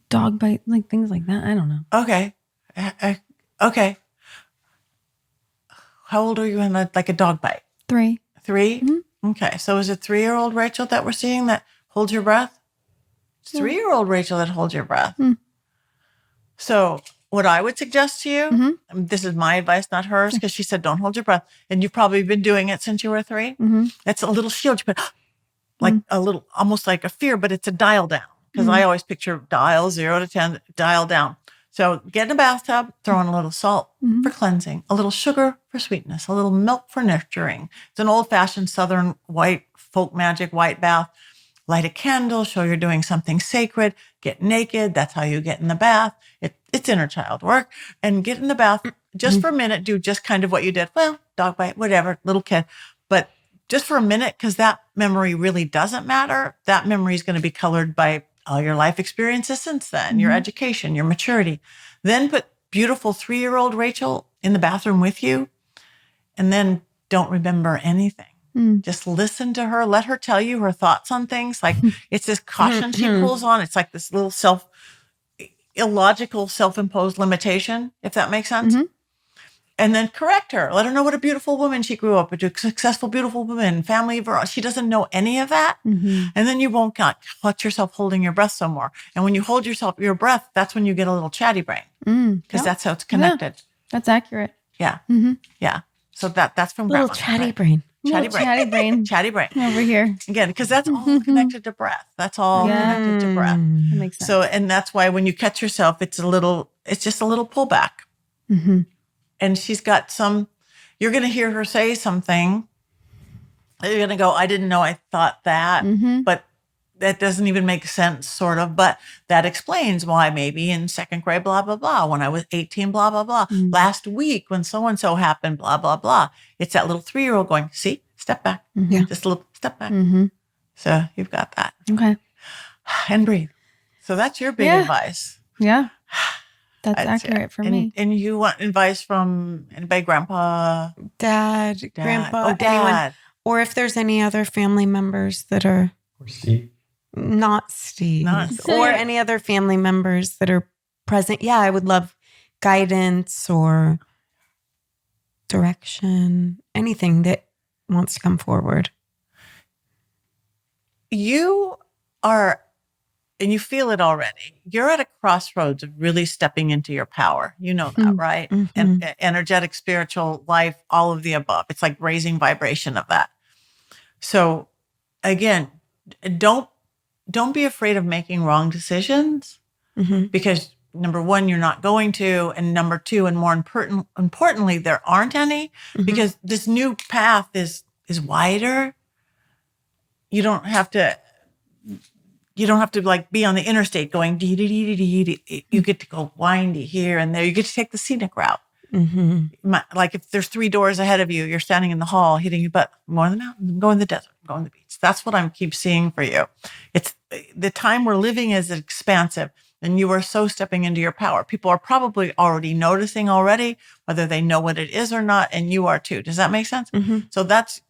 dog bite, like things like that. I don't know. Okay. Okay. How old are you in a dog bite? 3. 3? Mm-hmm. Okay. So is it 3-year-old Rachel that we're seeing that holds your breath? It's 3-year-old Rachel that holds your breath. Mm. So what I would suggest to you, this is my advice, not hers, because she said, don't hold your breath. And you've probably been doing it since you were 3. Mm-hmm. That's a little shield. You put like a little, almost like a fear, but it's a dial down. Because I always picture dial 0 to 10, dial down. So get in a bathtub, throw in a little salt for cleansing, a little sugar for sweetness, a little milk for nurturing. It's an old-fashioned Southern white folk magic white bath. Light a candle, show you're doing something sacred. Get naked. That's how you get in the bath. It's inner child work. And get in the bath just for a minute. Do just kind of what you did. Well, dog bite, whatever, little kid. But just for a minute, because that memory really doesn't matter. That memory is going to be colored by all your life experiences since then, your education, your maturity. Then put beautiful 3-year-old Rachel in the bathroom with you, and then don't remember anything. Just listen to her. Let her tell you her thoughts on things. Like it's this caution she pulls on. It's like this little illogical self-imposed limitation, if that makes sense. And then correct her. Let her know what a beautiful woman she grew up with, a successful, beautiful woman, family of her own. She doesn't know any of that. And then you won't catch yourself holding your breath so more. And when you hold your breath, that's when you get a little chatty brain because that's how it's connected. Yeah, that's accurate. Yeah. Yeah. So that's from Little grandma. chatty brain. Chatty brain. Chatty brain. Chatty brain. Over here. Again, because that's all connected to breath. That's all connected to breath. That makes sense. So, and that's why when you catch yourself, it's just a little pullback. And she's got you're going to hear her say something. You're going to go, I didn't know I thought that, but that doesn't even make sense, sort of. But that explains why maybe in second grade, blah, blah, blah. When I was 18, blah, blah, blah. Last week when so-and-so happened, blah, blah, blah. It's that little 3-year-old going, see, step back. Just a little step back. So you've got that. Okay. And breathe. So that's your big advice. Yeah. That's accurate for me. And you want advice from anybody, grandpa? Dad, grandpa, Oh, Dad. anyone. Or if there's any other family members that are Or Steve. not Steve. Not- Or any other family members that are present. Yeah, I would love guidance or direction, anything that wants to come forward. You are, and you feel it already, you're at a crossroads of really stepping into your power. You know that, right? And energetic, spiritual life, all of the above. It's like raising vibration of that. So again, don't be afraid of making wrong decisions because number one, you're not going to, and number two, and more importantly, there aren't any because this new path is wider. You don't have to like be on the interstate going dee dee dee dee dee. You get to go windy here and there. You get to take the scenic route. Like if there's 3 doors ahead of you, you're standing in the hall, hitting your butt. I'm going to the mountains. I'm going to the desert. I'm going to the beach. That's what I keep seeing for you. It's the time we're living is expansive, and you are so stepping into your power. People are probably already noticing already, whether they know what it is or not, and you are too. Does that make sense? So that's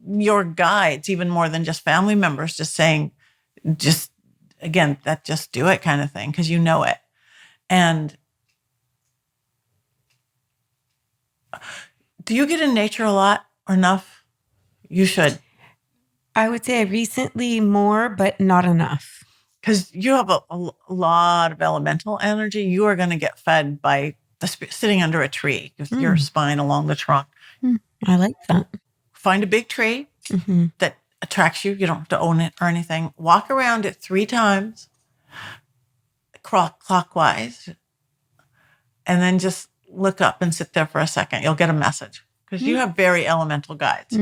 your guides, even more than just family members, just saying, just do it kind of thing, because you know it. And do you get in nature a lot or enough? You should. I would say recently more, but not enough. Because you have a lot of elemental energy. You are going to get fed by sitting under a tree with your spine along the trunk. I like that. Find a big tree that attracts you. You don't have to own it or anything. Walk around it 3 times clockwise, and then just look up and sit there for a second. You'll get a message because you have very elemental guides.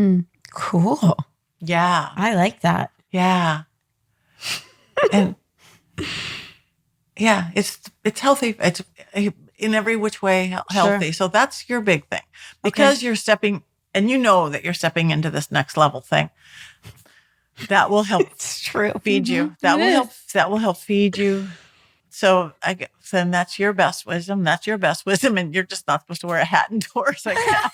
Cool. Yeah. I like that. Yeah. And yeah, it's healthy. It's in every which way healthy. Sure. So that's your big thing because you're stepping, and you know that you're stepping into this next level thing. That will help It's true. feed you. That will help feed you. So then that's your best wisdom. That's your best wisdom. And you're just not supposed to wear a hat indoors. I guess.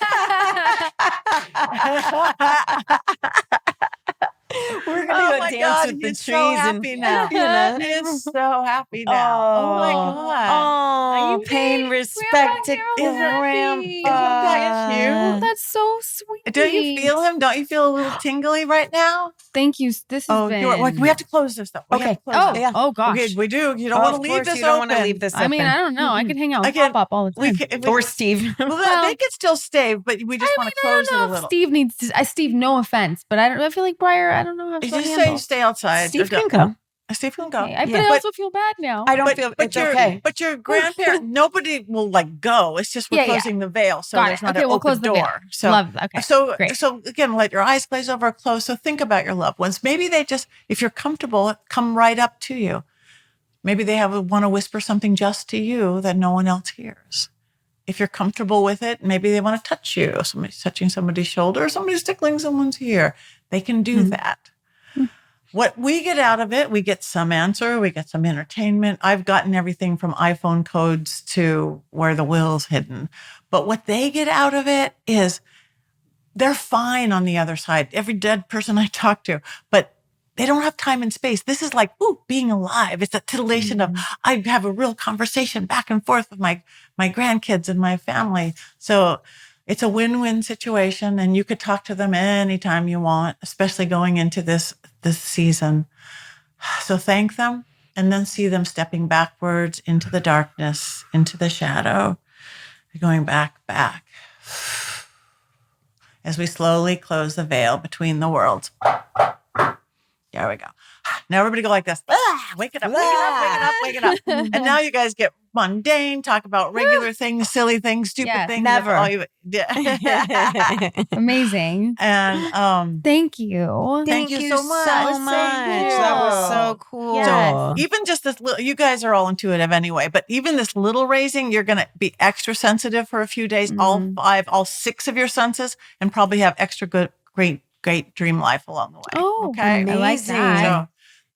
We're gonna go dance with the he's trees so happy and now. He's so happy now. Oh my God. Oh, paying respect to Grandpa. Isn't that cute? Oh, that's so sweet. Don't you feel him? Don't you feel a little tingly right now? Thank you. This has been. We have to close this though. We have to close this. Oh gosh. Okay, we do. You don't want to leave this You don't open. want to leave this open. I mean, I don't know. I could hang out with Again, Pop-Up all the time. Or Steve. Well, they could still stay, but we just want to close it a if little. Steve needs to. Steve, no offense, but I feel like Briar. I don't know how to Did you handle. say stay outside? Steve can go. Steve can go. But I also feel bad now. I don't feel it's okay. But your grandparent, nobody will go. It's just we're closing the veil, so there's not an we'll open close the door. veil. So, Love. Okay. So, great. So again, let your eyes glaze over or close. So think about your loved ones. Maybe they just, if you're comfortable, come right up to you. Maybe they want to whisper something just to you that no one else hears. If you're comfortable with it, maybe they want to touch you. Somebody's touching somebody's shoulder, somebody's tickling someone's ear. They can do that. What we get out of it, we get some answer, we get some entertainment. I've gotten everything from iPhone codes to where the will's hidden. But what they get out of it is they're fine on the other side. Every dead person I talk to, but they don't have time and space. This is like, being alive. It's a titillation of, I have a real conversation back and forth with my grandkids and my family. So it's a win-win situation, and you could talk to them anytime you want, especially going into this season. So thank them, and then see them stepping backwards into the darkness, into the shadow, going back. As we slowly close the veil between the worlds. There we go. Now everybody go like this. Wake it up, wake it up. And now you guys get mundane, talk about regular things, silly things, stupid things. Never. Amazing. And thank you. Thank you so much. That was so cool. Yes. So even just this little, you guys are all intuitive anyway, but even this little raising, you're going to be extra sensitive for a few days, all 6 of your senses, and probably have extra good, great dream life along the way. Oh, okay. amazing. I like that. So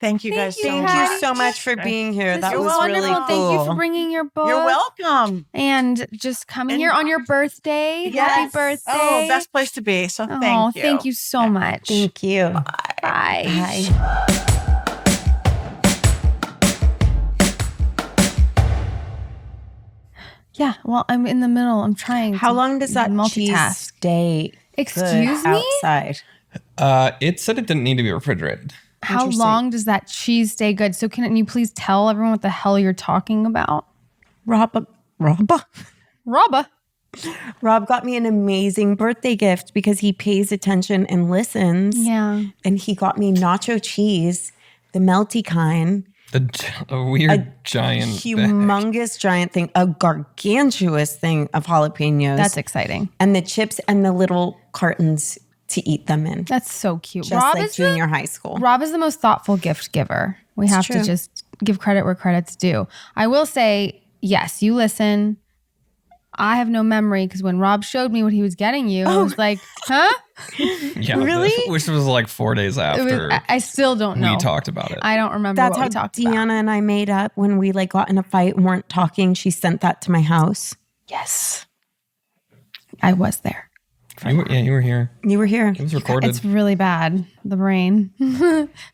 thank you guys so much. Thank you so much for being here. That was wonderful. really cool. Thank you for bringing your book. You're welcome. And just coming here on your birthday. Yes. Happy birthday. Oh, best place to be. So thank you. Thank you so much. Thank you. Bye. Bye. Yeah, well, I'm in the middle. I'm trying. How long does that multitask cheese stay Excuse me? outside? It said it didn't need to be refrigerated. How long does that cheese stay good? So can you please tell everyone what the hell you're talking about? Rob got me an amazing birthday gift because he pays attention and listens. Yeah. And he got me nacho cheese, the melty kind. A weird giant humongous giant thing, a gargantuous thing of jalapenos. That's exciting. And the chips and the little cartons to eat them in. That's so cute. Just Rob like is junior high school. Rob is the most thoughtful gift giver. We have to just give credit where credit's due. I will say, yes, you listen. I have no memory because when Rob showed me what he was getting you, I was like, huh? Yeah, really? Which was like 4 days after. I still don't know. We talked about it. I don't remember That's what how we talked Deanna about. and I made up when we got in a fight and weren't talking. She sent that to my house. Yes. I was there. You were here. You were here. It was recorded. It's really bad, the brain.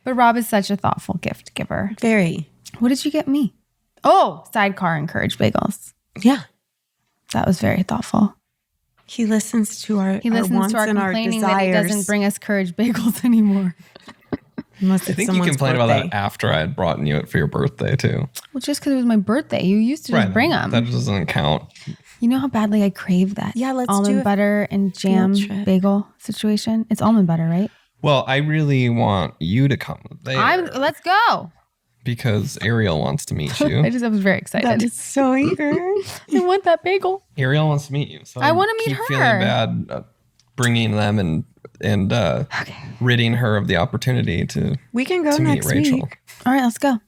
But Rob is such a thoughtful gift giver. Very. What did you get me? Oh, Sidecar encouraged bagels. Yeah. That was very thoughtful. He listens to our He listens wants to our and our complaining that he desires. doesn't bring us Courage Bagels anymore. Unless I it's think you someone's complained about birthday. that after I had brought you it for your birthday too. Well, just because it was my birthday. You used to just bring them. That doesn't count. You know how badly I crave that Yeah, let's do almond a butter and jam trip. bagel situation. It's almond butter, right? Well, I really want you to come there Let's go. because Ariel wants to meet you. I was very excited. That is so eager. I want that bagel. Ariel wants to meet you. So I wanna meet keep her. feeling bad bringing them and ridding her of the opportunity to We can go meet next Rachel. week. All right, let's go.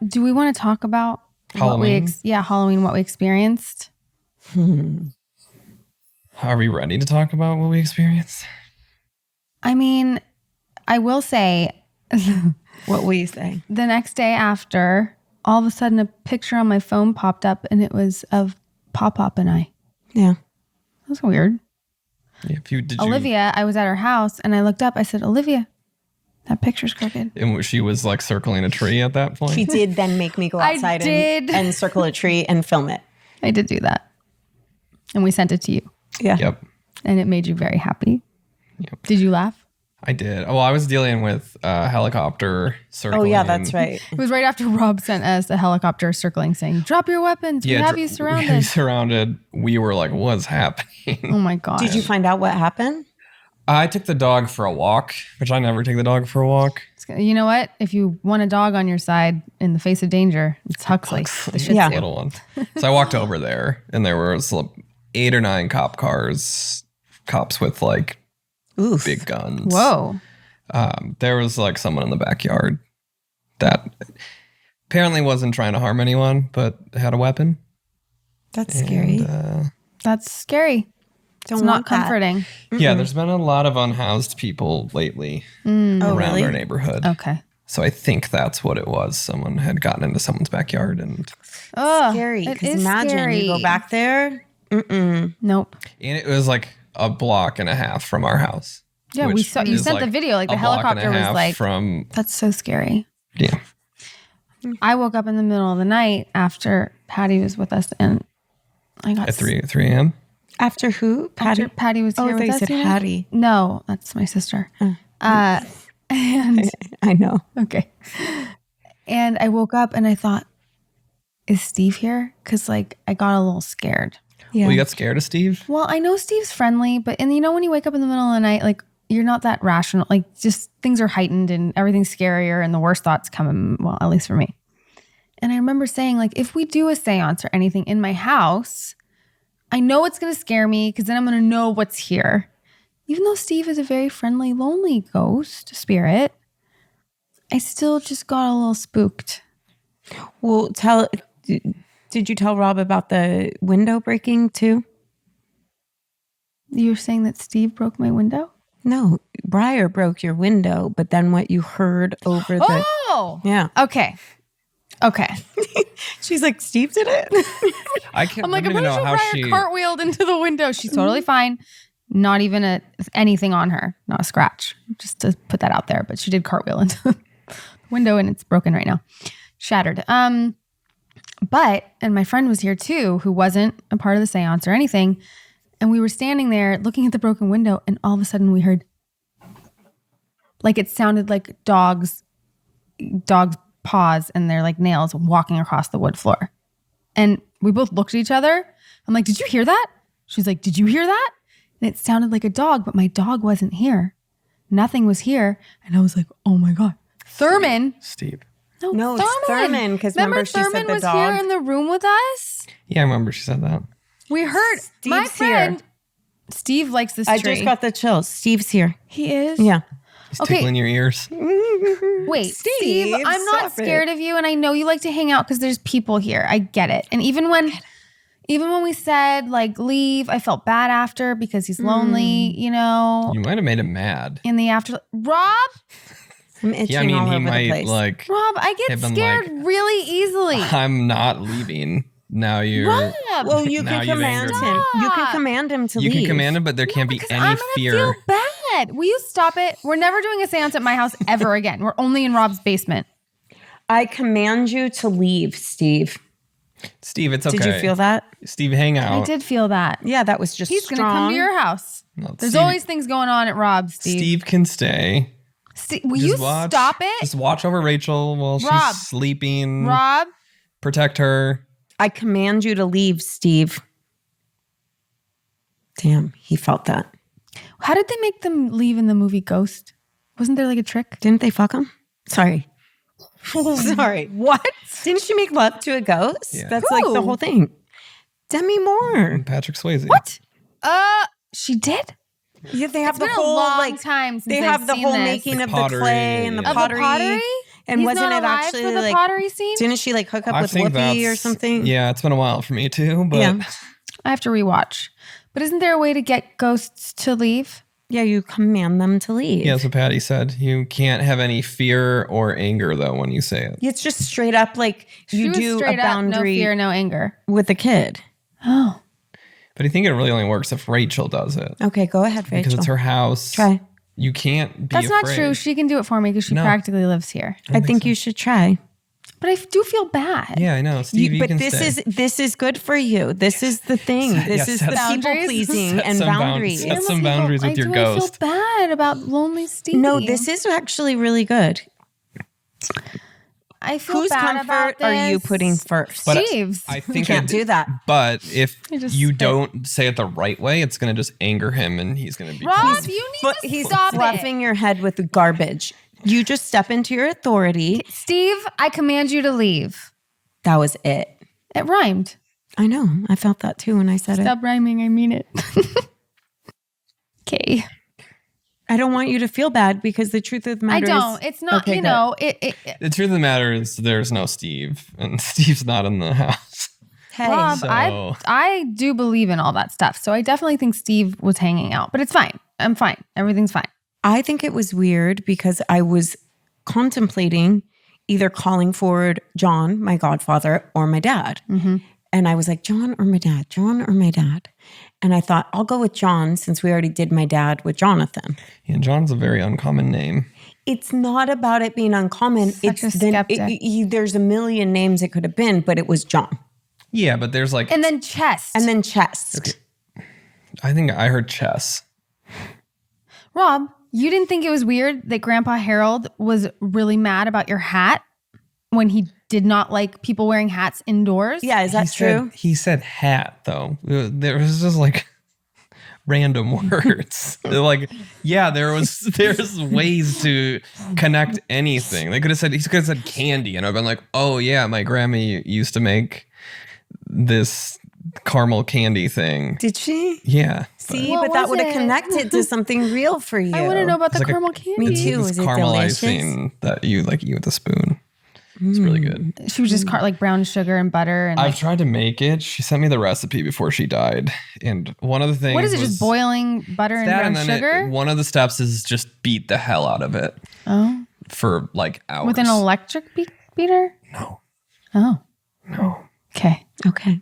Do we want to talk about Halloween? Halloween, what we experienced? Are we ready to talk about what we experienced? I mean, I will say, What will you say? the next day after, all of a sudden a picture on my phone popped up and it was of Pop and I. Yeah. That was weird. Yeah, Olivia, I was at her house and I looked up. I said, Olivia, that picture's crooked. And she was like circling a tree at that point. She did then make me go outside and circle a tree and film it. I did do that. And we sent it to you. Yeah. Yep. And it made you very happy. Yep. Did you laugh? I did. Oh, I was dealing with a helicopter circling. Oh, yeah, that's right. It was right after Rob sent us a helicopter circling saying, drop your weapons. We have you surrounded. We were like, what's happening? Oh my God. Did you find out what happened? I took the dog for a walk, which I never take the dog for a walk. You know what? If you want a dog on your side in the face of danger, it's Huxley. The Shih Tzu. Little one. So I walked over there and there was 8 or 9 cops with like big guns. Whoa. There was like someone in the backyard that apparently wasn't trying to harm anyone, but had a weapon. That's scary. That's scary. Don't it's not comforting. Yeah, there's been a lot of unhoused people lately around our neighborhood. Okay. So I think that's what it was. Someone had gotten into someone's backyard and... Scary. Because imagine you go back there. Nope. And it was like a block and a half from our house. Yeah, we saw. You sent the video. Like the helicopter was like... That's so scary. Yeah. I woke up in the middle of the night after Patti was with us and I got... At 3 a.m.? After who? Patti? After Patti was here with us. Said Patti. No, that's my sister. And I know. Okay. And I woke up and I thought, is Steve here? Because like I got a little scared. Yeah. Well, you got scared of Steve? Well, I know Steve's friendly, but when you wake up in the middle of the night, like you're not that rational. Like just things are heightened and everything's scarier and the worst thoughts come. Well, at least for me. And I remember saying like, if we do a seance or anything in my house, I know it's going to scare me because then I'm going to know what's here. Even though Steve is a very friendly, lonely ghost spirit, I still just got a little spooked. Well, did you tell Rob about the window breaking too? You were saying that Steve broke my window? No, Briar broke your window, but then what you heard over the... Oh! Yeah. Okay. She's like, Steve did it? I'm like, I'm pretty sure Briar cartwheeled into the window. She's totally fine. Not even anything on her. Not a scratch. Just to put that out there. But she did cartwheel into the window and it's broken right now. Shattered. And my friend was here too, who wasn't a part of the seance or anything. And we were standing there looking at the broken window and all of a sudden we heard, like it sounded like dogs' paws and their like nails walking across the wood floor. And we both looked at each other. I'm like, did you hear that? She's like, did you hear that? And it sounded like a dog, but my dog wasn't here. Nothing was here. And I was like, oh my God. Thurman. Steve. No, it's Thurman. Because remember she Thurman said the was dog. here in the room with us? Yeah, I remember she said that. We heard my friend. Here. Steve likes this I tree. just got the chills. Steve's here. He is? Yeah. He's tickling your ears. Wait, Steve, I'm not scared of you, and I know you like to hang out because there's people here. I get it. And even when we said like leave, I felt bad after because he's lonely. You know, you might have made him mad in the after. Rob, I'm itching all over the place. Like Rob, I get scared really easily. I'm not leaving. Now you're. Rob. Well, you can command him. You can command him to leave. You can command him, but there can't be any fear. I'm gonna feel bad. Will you stop it? We're never doing a seance at my house ever again. We're only in Rob's basement. I command you to leave, Steve. Steve, it's okay. Did you feel that? Steve, hang out. I did feel that. Yeah, that was just He's going to come to your house. No, There's Steve, always things going on at Rob's, Steve. Steve can stay. Will you stop it? Just watch over Rachel while she's sleeping. Rob. Protect her. I command you to leave, Steve. Damn, he felt that. How did they make them leave in the movie Ghost? Wasn't there like a trick? Didn't they fuck him? Sorry. Sorry. What? Didn't she make love to a ghost? Yeah. That's like the whole thing. Demi Moore. Patrick Swayze. What? She did? Yeah, they have It's the been whole a long like time since they I've have the seen whole this. making Like of the clay and the pottery. pottery. Of the pottery? And He's wasn't not it alive actually for the like pottery scene? Didn't she like hook up I with think Whoopi or something? Yeah, it's been a while for me too. But Yeah. I have to rewatch. But isn't there a way to get ghosts to leave? Yeah, you command them to leave. Yeah, that's what Patti said. You can't have any fear or anger, though, when you say it. It's just straight up like you do a boundary. No fear, no anger. With a kid. Oh. But I think it really only works if Rachel does it. Okay, go ahead, Rachel. Because it's her house. Try. You can't be That's afraid. not true. She can do it for me because she practically lives here. I think you should try. But I do feel bad. Yeah, I know. Steve, you but can this is good for you. This is the thing. This is the people pleasing and boundaries. Set some boundaries with your ghost. I feel bad about lonely Steve. No, this is actually really good. I feel Whose bad comfort about this. are you putting first? Steve's. I think you can't do that. But if you don't say it the right way, it's going to just anger him and he's going to be Rob, you need to he's stop fluffing your head with the garbage. You just step into your authority. Steve, I command you to leave. That was it. It rhymed. I know. I felt that too when I said Stop rhyming. I mean it. Okay. I don't want you to feel bad because the truth of the matter is... I don't. It's not, okay, The truth of the matter is there's no Steve and Steve's not in the house. Hey. Rob, So- I do believe in all that stuff. So I definitely think Steve was hanging out, but it's fine. I'm fine. Everything's fine. I think it was weird because I was contemplating either calling forward John, my godfather, or my dad. Mm-hmm. And I was like, John or my dad? John or my dad? And I thought, I'll go with John since we already did my dad with Jonathan. And John's a very uncommon name. It's not about it being uncommon. Such a skeptic. There's a million names it could have been, but it was John. Yeah, but there's like... And then chest. And then chest. Okay. I think I heard chess. Rob, you didn't think it was weird that Grandpa Harold was really mad about your hat when he did not like people wearing hats indoors? Yeah, is that true? He said hat, though. There was just like random words. Like, yeah, there's ways to connect anything. He could have said candy, and I've been like, oh yeah, my grandma used to make this caramel candy thing. Did she? Yeah. See, What but that was would have it? connected to something real for you. I want to know about the like a- caramel candy. Me too. This Is it caramel delicious? icing that you like eat with a spoon. It's really good. She was just like brown sugar and butter. And I've like, tried to make it. She sent me the recipe before she died. And one of the things what is it? was Just boiling butter and that, brown then sugar? one of the steps is just beat the hell out of it Oh, for like hours. with an electric beater? No. Oh, No. okay. Okay.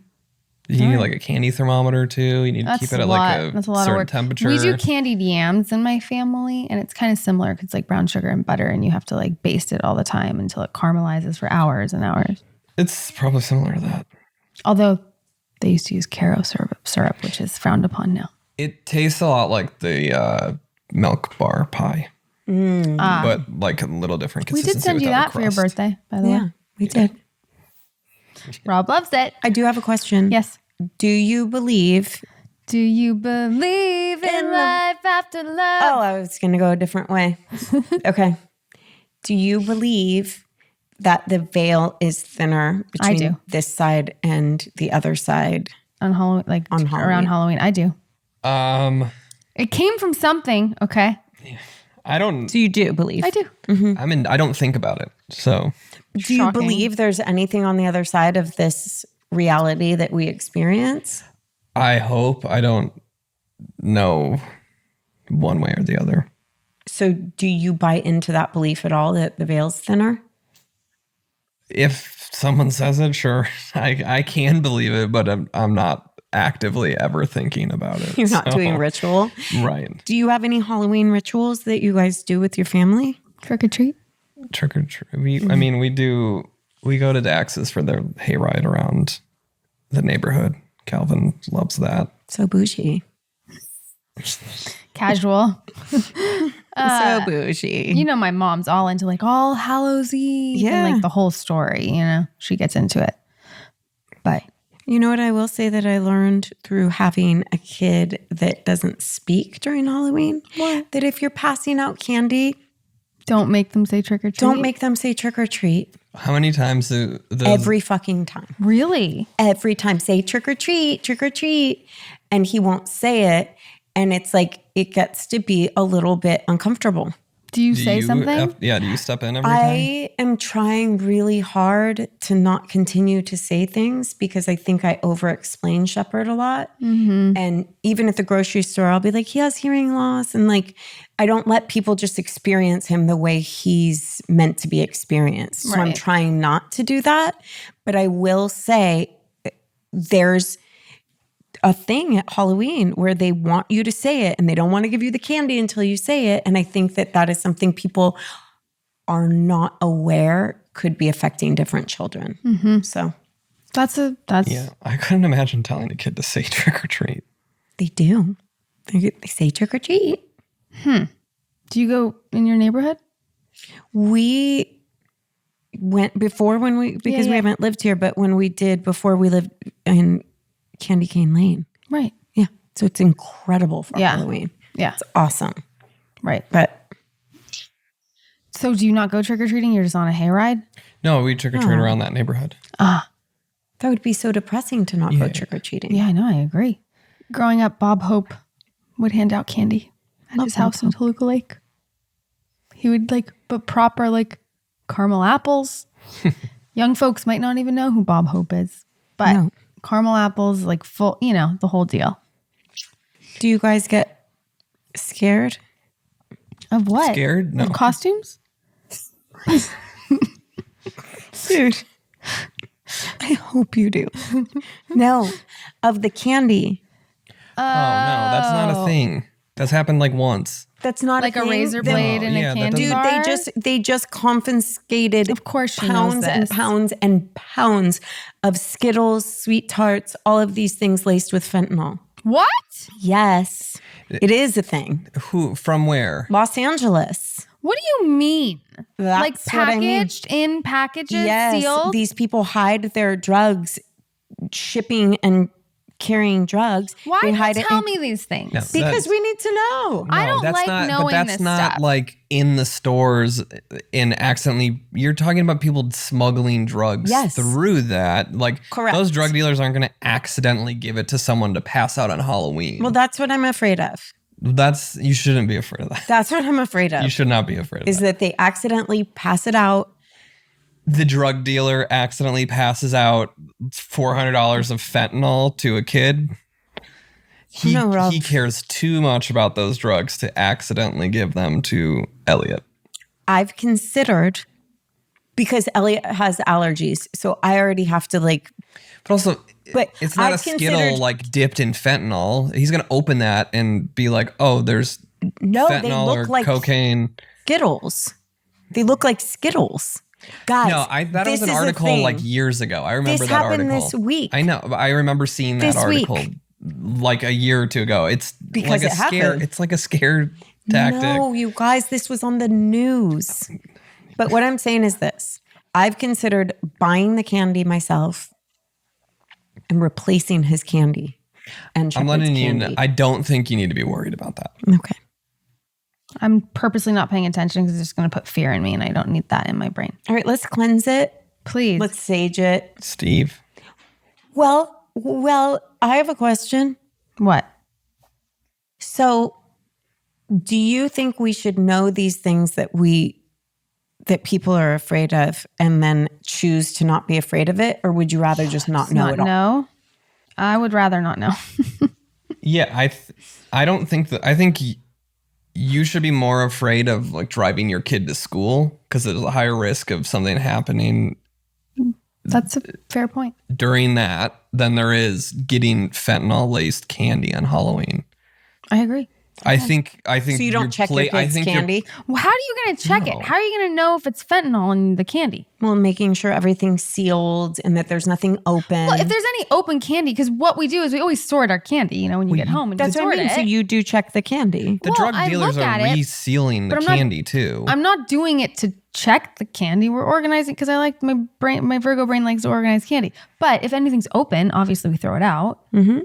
You need like a candy thermometer too. You need to keep it at like That's a a lot of certain work. temperature. We do candied yams in my family, and it's kind of similar because it's like brown sugar and butter, and you have to like baste it all the time until it caramelizes for hours and hours. It's probably similar to that. Although they used to use Caro syrup, which is frowned upon now. It tastes a lot like the milk bar pie, but like a little different We consistency. did send you without that the for your crust. birthday, by the Yeah, way. we did. Rob loves it. I do have a question. Yes. Do you believe... Do you believe in life after love? Oh, I was going to go a different way. Okay. Do you believe that the veil is thinner I between do. this side and the other side? On Halloween, like On around Halloween, I do. It came from something. Okay, I don't. So you do believe? I do. I don't think about it. So Do you Shocking. believe there's anything on the other side of this reality that we experience? I hope. I don't know one way or the other. So do you buy into that belief at all that the veil's thinner? If someone says it, sure, I can believe it, but I'm not actively ever thinking about it. You're not So, doing ritual. right. Do you have any Halloween rituals that you guys do with your family? Trick or treat. Trick or treat. I mean, we go to Dax's for their hayride around the neighborhood. Calvin loves that. So bougie. Casual. So bougie. You know, my mom's all into like All Hallows Eve. Yeah. And like the whole story, you know, she gets into it. But You know what I will say that I learned through having a kid that doesn't speak during Halloween? What? That if you're passing out candy, don't make them say trick or treat. don't make them say trick or treat. How many times do those, Every fucking time. Really? Every time. Say trick or treat, trick or treat. And he won't say it. And it's like, it gets to be a little bit uncomfortable. Do you say something? Do you step in every time? I am trying really hard to not continue to say things because I think I over-explain Shepherd a lot. And even at the grocery store, I'll be like, he has hearing loss. And like, I don't let people just experience him the way he's meant to be experienced. So I'm trying not to do that. But I will say there's a thing at Halloween where they want you to say it and they don't want to give you the candy until you say it. And I think that is something people are not aware could be affecting different children. So that's yeah. I couldn't imagine telling a kid to say trick or treat. they do. They say trick or treat. Do you go in your neighborhood? We went before when we, because we haven't lived here, but when we did before we lived in Candy Cane Lane. Right. Yeah. So it's incredible for Halloween. Yeah. It's awesome. Right. But so do you not go trick-or-treating? You're just on a hayride? No, we trick or treat around that neighborhood. that would be so depressing to not go trick or treating. Yeah, I know. I agree. Growing up, Bob Hope would hand out candy at his house in Toluca Lake. He would but proper caramel apples. Young folks might not even know who Bob Hope is, but caramel apples, full, the whole deal. Do you guys get scared? Of what? Scared? No. Of costumes? Dude, I hope you do. No, of the candy. Oh, no, that's not a thing. That's happened once. That's not Like a a thing. razor blade in yeah, a that candy Dude, bar? they just confiscated Of course she knows pounds and this. pounds and pounds of Skittles, Sweet Tarts, all of these things laced with fentanyl. What? Yes, it is a thing. Who? From where? Los Angeles. What do you mean? That's what I mean. Packaged in packages, Yes, sealed? these people hide their drugs, shipping and carrying drugs. Why They do hide you it tell in- me these things? No. Because we need to know. I don't that's like not, knowing but that's this not stuff. in the stores and accidentally. You're talking about people smuggling drugs through that. Correct. Those drug dealers aren't going to accidentally give it to someone to pass out on Halloween. Well, that's what I'm afraid of. You shouldn't be afraid of that. That's what I'm afraid of. You should not be afraid of is that they accidentally pass it out. The drug dealer accidentally passes out $400 of fentanyl to a kid. No, Rob. He cares too much about those drugs to accidentally give them to Elliot. I've considered, because Elliot has allergies, so I already have to But also, But it's not I've a Skittle considered- dipped in fentanyl. He's gonna open that and be like, "Oh, there's no, they fentanyl look or like cocaine." Skittles. They look like Skittles. Guys, No, that this was an is a article thing. years ago. I remember This that happened article. this week. I know, but I remember seeing that This week. article a year or two ago. It's Because like a it scare. happened. It's like a scare tactic. No, you guys, this was on the news. But what I'm saying is this. I've considered buying the candy myself and replacing his candy. And I'm Shepard's letting you candy. know. I don't think you need to be worried about that. Okay. I'm purposely not paying attention because it's just going to put fear in me and I don't need that in my brain. All right, let's cleanse it. Please. Let's sage it. Steve. Well, I have a question. What? So, do you think we should know these things that people are afraid of and then choose to not be afraid of it? Or would you rather just not know at all? No. I would rather not know. Yeah, I don't think that. I think you should be more afraid of driving your kid to school because there's a higher risk of something happening That's a fair point. during that than there is getting fentanyl laced candy on Halloween. I agree. I think. So you don't check your kids' candy? Well, how are you going to check it? How are you going to know if it's fentanyl in the candy? Well, making sure everything's sealed and that there's nothing open. Well, if there's any open candy, because what we do is we always sort our candy, when you get home and That's you what sort I mean. it. So you do check the candy. The Well, drug I dealers look are at it, resealing the but I'm not- candy too. I'm not doing it to check the candy. We're organizing because I like my Virgo brain likes to organize candy. But if anything's open, obviously we throw it out. Mm-hmm.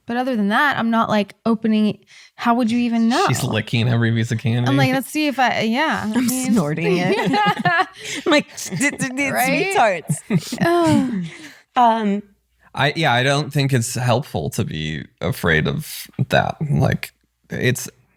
But other than that, I'm not opening it. How would you even know? She's licking every piece of candy. I'm let's see if I'm snorting it. I'm like, Right? Sweet Tarts. I don't think it's helpful to be afraid of that.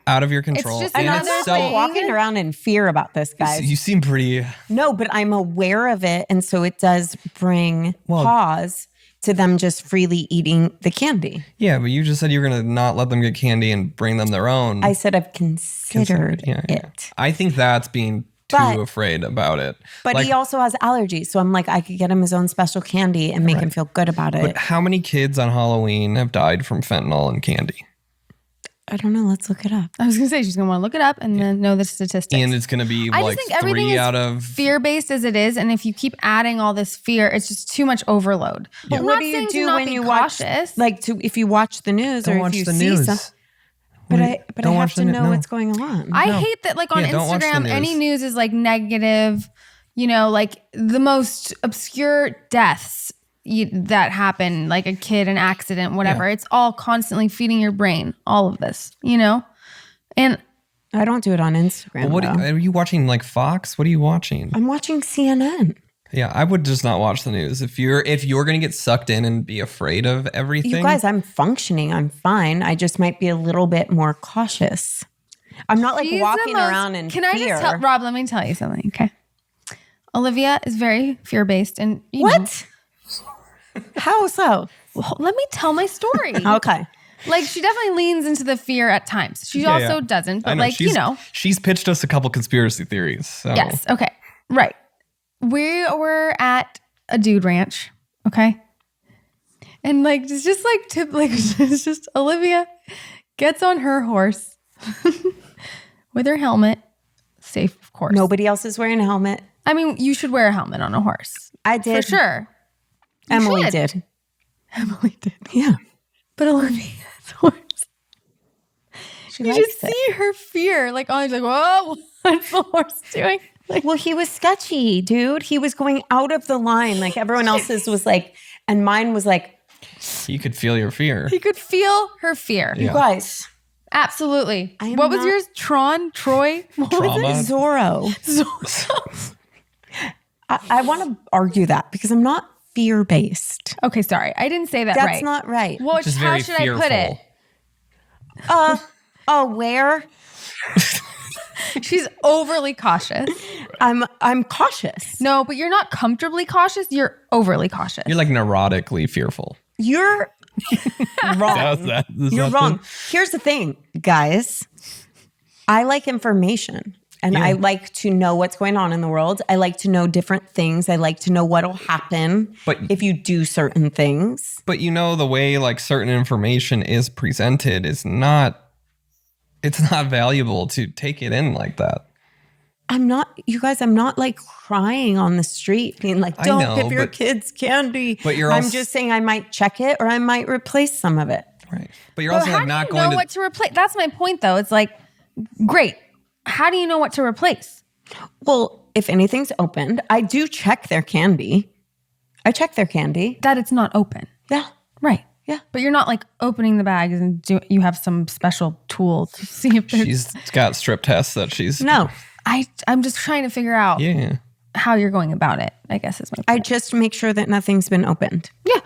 out of your control. just and I'm another not it's like walking around in fear about this, guys. You seem pretty. No, but I'm aware of it. And so it does bring pause to them just freely eating the candy. Yeah, but you just said you were going to not let them get candy and bring them their own. I said I've considered Yeah. it. I think that's being too afraid about it. But Like, he also has allergies. So I'm like, I could get him his own special candy and make him feel good about it. But how many kids on Halloween have died from fentanyl and candy? I don't know. Let's look it up. I was going to say, she's going to want to look it up and then know the statistics. And it's going to be I like just think everything 3 is out of... fear-based as it is. And if you keep adding all this fear, it's just too much overload. But I'm what not do you saying to do not when be you cautious. watch, if you watch the news Don't or watch if you the see news. something? But I Don't have watch to the know no. what's going on. I hate that, like on don't watch the Instagram, news. any news is like negative, like the most obscure deaths that happen, like a kid, an accident, whatever. Yeah. It's all constantly feeding your brain, all of this, And I don't do it on Instagram. Well, though. are you watching like Fox? What are you watching? I'm watching CNN. Yeah, I would just not watch the news. If you're going to get sucked in and be afraid of everything. You guys, I'm functioning. I'm fine. I just might be a little bit more cautious. I'm not like she's walking the most- around in Can fear. I just tell Rob? Let me tell you something, okay? Olivia is very fear-based, and you know, What? How so? well, let me tell my story. Okay. Like she definitely leans into the fear at times. She Yeah, also yeah. doesn't, I but she's pitched us a couple conspiracy theories. So. Yes. Okay. Right. We were at a dude ranch. Okay. And it's just Olivia gets on her horse with her helmet, safe, of course. Nobody else is wearing a helmet. I mean, you should wear a helmet on a horse. I did. For sure. Emily should. did. Emily did. Yeah. But Olivia's horse. She You likes just it. see her fear. Ollie's like, whoa, what's the horse doing? Well, he was sketchy, dude. He was going out of the line. Like everyone else's was like, and mine was like, You could feel your fear. He could feel her fear. you guys, Absolutely. I am What was not- yours? Troy? What was Trauma. Zorro. it? I want to argue that because I'm not fear-based. Okay, sorry. I didn't say that That's right. not right. Well, Just how very should fearful. I put it? Where? She's overly cautious. I'm cautious. No, but you're not comfortably cautious. You're overly cautious. You're like neurotically fearful. You're wrong. You're wrong. Here's the thing, guys. I like information and I like to know what's going on in the world. I like to know different things. I like to know what'll happen if you do certain things. But the way like certain information is presented is not, it's not valuable to take it in like that. I'm not like crying on the street being like, don't know, give your but- kids candy. But you're I'm also- just saying I might check it or I might replace some of it. Right. But you're But also how like not do you going know to. what to replace? That's my point, though. It's like, great. How do you know what to replace? Well, if anything's opened, I do check their candy. I check their candy. That it's not open. Yeah. Right. Yeah. But you're not opening the bags and you have some special tool to see if there's. She's got strip tests that she's. No. I'm just trying to figure out Yeah. how you're going about it, I guess is my point. I just make sure that nothing's been opened. Yeah.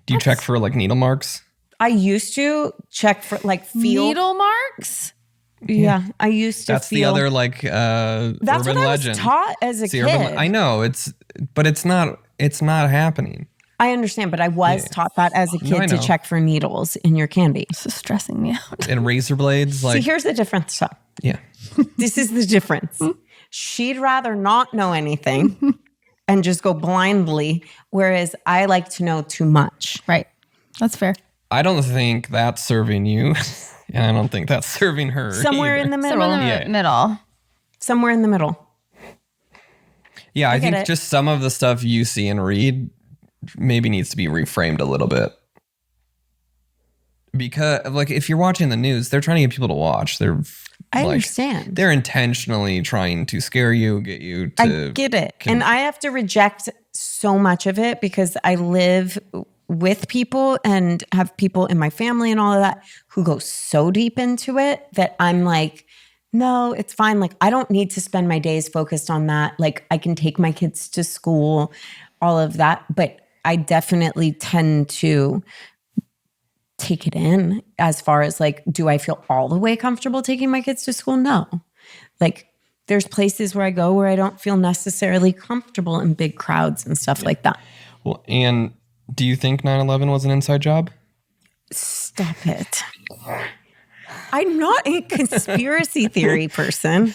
Do you check for like needle marks? I used to check for feel. Needle marks? Yeah. I used to That's feel. the other like That's urban what I legend. was taught as a It's the kid. I know but it's not happening. I understand, but I was taught that as a No, I kid to know. check for needles in your candy. This is stressing me out. And razor blades, like See, here's the difference. So, yeah. this is the difference. She'd rather not know anything and just go blindly, whereas I like to know too much. Right. That's fair. I don't think that's serving you, and I don't think that's serving her. Somewhere either. in the middle. Somewhere in the middle. Somewhere in the middle. Yeah, I get think it. just some of the stuff you see and read maybe needs to be reframed a little bit. Because if you're watching the news, they're trying to get people to watch. I understand. They're intentionally trying to scare you, get you to I get it. And I have to reject so much of it because I live with people and have people in my family and all of that who go so deep into it that I'm like, no, it's fine. Like, I don't need to spend my days focused on that. Like, I can take my kids to school, all of that. But I definitely tend to take it in as far as like, do I feel all the way comfortable taking my kids to school? No. Like there's places where I go where I don't feel necessarily comfortable in big crowds and stuff like that. Well, and do you think 9/11 was an inside job? Stop it. I'm not a conspiracy theory person.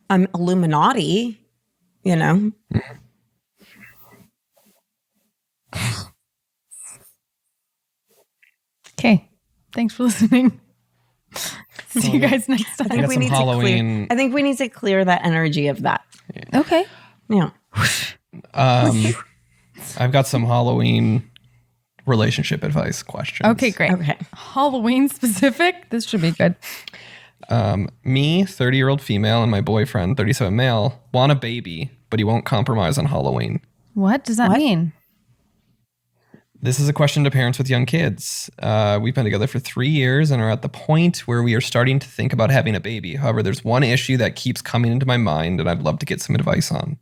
I'm Illuminati, you know. Okay. Thanks for listening. See you guys next time. I think we need to clear that energy of that. Okay. Yeah. I've got some Halloween relationship advice questions. Okay, great. Okay. Halloween specific. This should be good. Me, 30-year-old female, and my boyfriend, 37 male, want a baby, but he won't compromise on Halloween. What does that mean? This is a question to parents with young kids. We've been together for 3 years and are at the point where we are starting to think about having a baby. However, there's one issue that keeps coming into my mind and I'd love to get some advice on.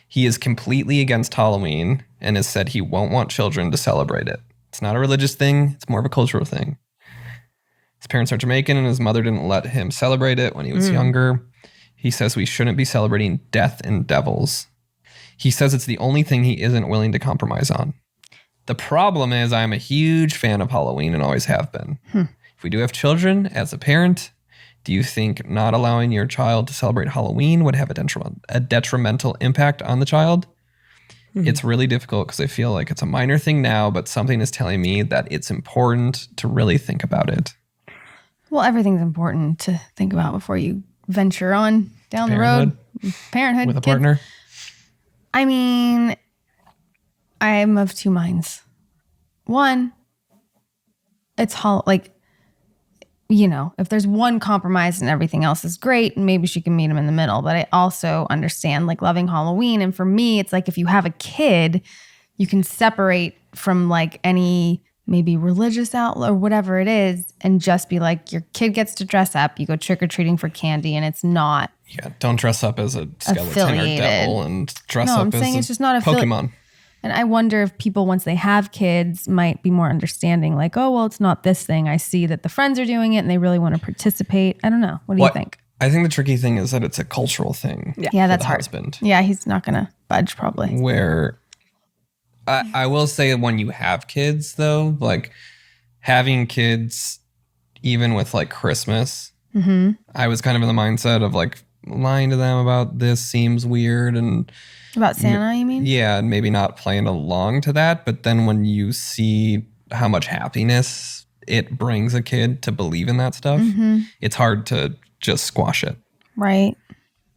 He is completely against Halloween and has said he won't want children to celebrate it. It's not a religious thing. It's more of a cultural thing. His parents are Jamaican and his mother didn't let him celebrate it when he was younger. He says we shouldn't be celebrating death and devils. He says it's the only thing he isn't willing to compromise on. The problem is I'm a huge fan of Halloween and always have been. If we do have children, as a parent, do you think not allowing your child to celebrate Halloween would have a detrimental impact on the child? It's really difficult because I feel like it's a minor thing now, but something is telling me that it's important to really think about it. Well, everything's important to think about before you venture on down the road. Parenthood. With a partner? I mean, I'm of two minds. One, it's if there's one compromise and everything else is great, maybe she can meet him in the middle. But I also understand like loving Halloween. And for me, it's like if you have a kid, you can separate from like any maybe religious outlet or whatever it is and just be like, your kid gets to dress up. You go trick-or-treating for candy and it's not don't dress up as a skeleton or devil and dress up as it's just not Pokemon. And I wonder if people, once they have kids, might be more understanding, like, oh, well, it's not this thing. I see that the friends are doing it and they really want to participate. I don't know. What do you think? I think the tricky thing is that it's a cultural thing. Yeah, that's hard. Husband. Yeah, he's not going to budge probably. Where I will say when you have kids, though, like having kids, even with like Christmas, I was kind of in the mindset of like lying to them about this seems weird and about Santa, you mean? Yeah, and maybe not playing along to that. But then when you see how much happiness it brings a kid to believe in that stuff, it's hard to just squash it. Right.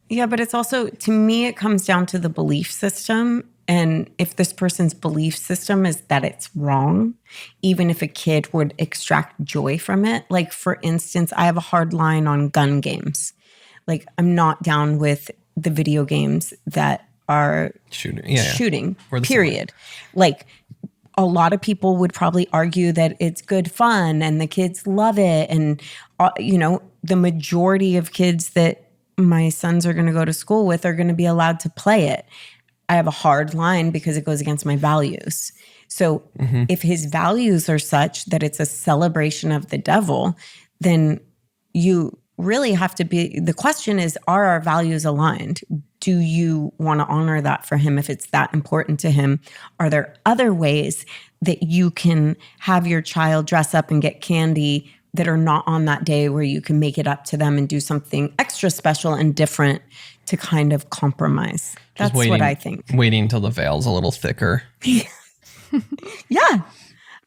Yeah, but it's also, to me, it comes down to the belief system. And if this person's belief system is that it's wrong, even if a kid would extract joy from it. Like, for instance, I have a hard line on gun games. Like, I'm not down with the video games that are shooting, period. Like, a lot of people would probably argue that it's good fun and the kids love it. And, the majority of kids that my sons are going to go to school with are going to be allowed to play it. I have a hard line because it goes against my values. So if his values are such that it's a celebration of the devil, then you really have to be, the question is, are our values aligned? Do you want to honor that for him if it's that important to him? Are there other ways that you can have your child dress up and get candy that are not on that day where you can make it up to them and do something extra special and different to kind of compromise? That's what I think. Waiting until the veil's a little thicker. Yeah.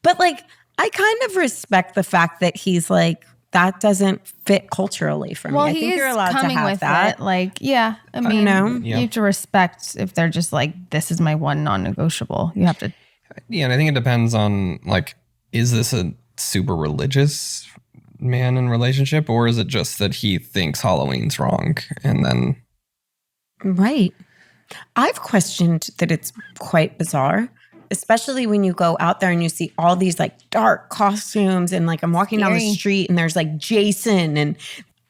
But like, I kind of respect the fact that he's like, that doesn't fit culturally for me. Well, I think you're allowed to have with that. It. Like, yeah, I mean, you have to respect if they're just like, this is my one non-negotiable. You have to. Yeah, and I think it depends on like, is this a super religious man in relationship, or is it just that he thinks Halloween's wrong and then? Right. I've questioned that it's quite bizarre, especially when you go out there and you see all these like dark costumes and like I'm walking down the street and there's like Jason and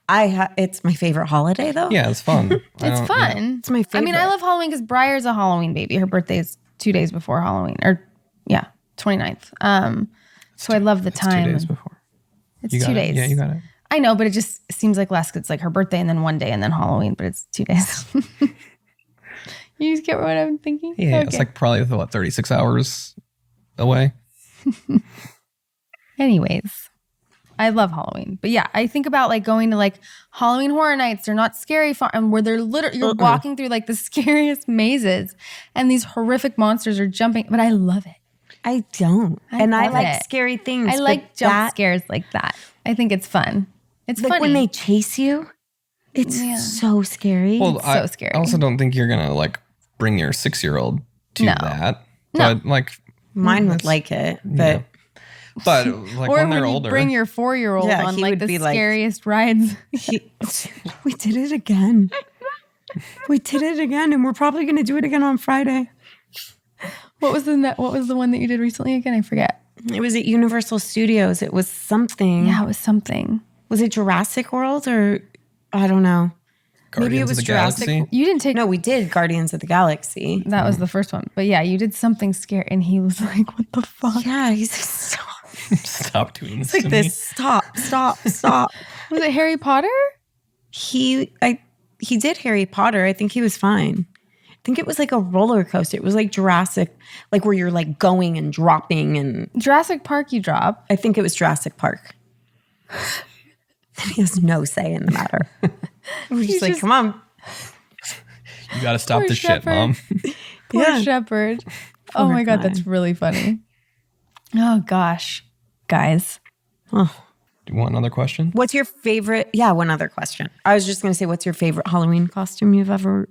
it's my favorite holiday though. Yeah, it's fun. It's fun. Yeah. It's my favorite. I mean, I love Halloween because Briar's a Halloween baby. Her birthday is 2 days before Halloween 29th. So I love the It's time. 2 days before. It's You got 2 it? days. Yeah, you got it. I know, but it just seems like less. It's like her birthday and then 1 day and then Halloween, but it's 2 days. You just get what I'm thinking? Yeah, Okay. it's like probably 36 hours away. Anyways, I love Halloween. But yeah, I think about like going to like Halloween Horror Nights. They're not scary fun, and where they're literally, you're walking through like the scariest mazes and these horrific monsters are jumping, but I love it. I don't. I And I love like it. scary things. I like but jump that, scares like that. I think it's fun. It's like funny. when they chase you, it's so scary. Well, It's so scary. I also don't think you're going to like bring your 6-year-old to No. that. No. But like, Mine would like it, but but like or when they're you older. bring your 4-year-old Yeah, on he like would the be like- scariest rides. we did it again. We did it again, and we're probably going to do it again on Friday. What was the one that you did recently again? I forget. It was at Universal Studios. It was something. Yeah, it was something. Was it Jurassic World or I don't know. Guardians Maybe it of was the Jurassic. Galaxy. You didn't take No, we did Guardians of the Galaxy. that was the first one. But yeah, you did something scary and he was like, what the fuck? Yeah, he's like, stop. Stop doing this. Like to me. this. Stop, stop, stop. Was it Harry Potter? He did Harry Potter. I think he was fine. I think it was like a roller coaster. It was like Jurassic, like where you're like going and dropping, and Jurassic Park you drop. I think it was Jurassic Park. He has no say in the matter. We're just like, come on. You got to stop Poor this shit, shepherd. Mom. Poor Yeah. shepherd. Oh my God, guy. that's really funny. Oh gosh, guys. Oh. Do you want another question? What's your favorite? Yeah, one other question. I was just going to say, what's your favorite Halloween costume you've ever?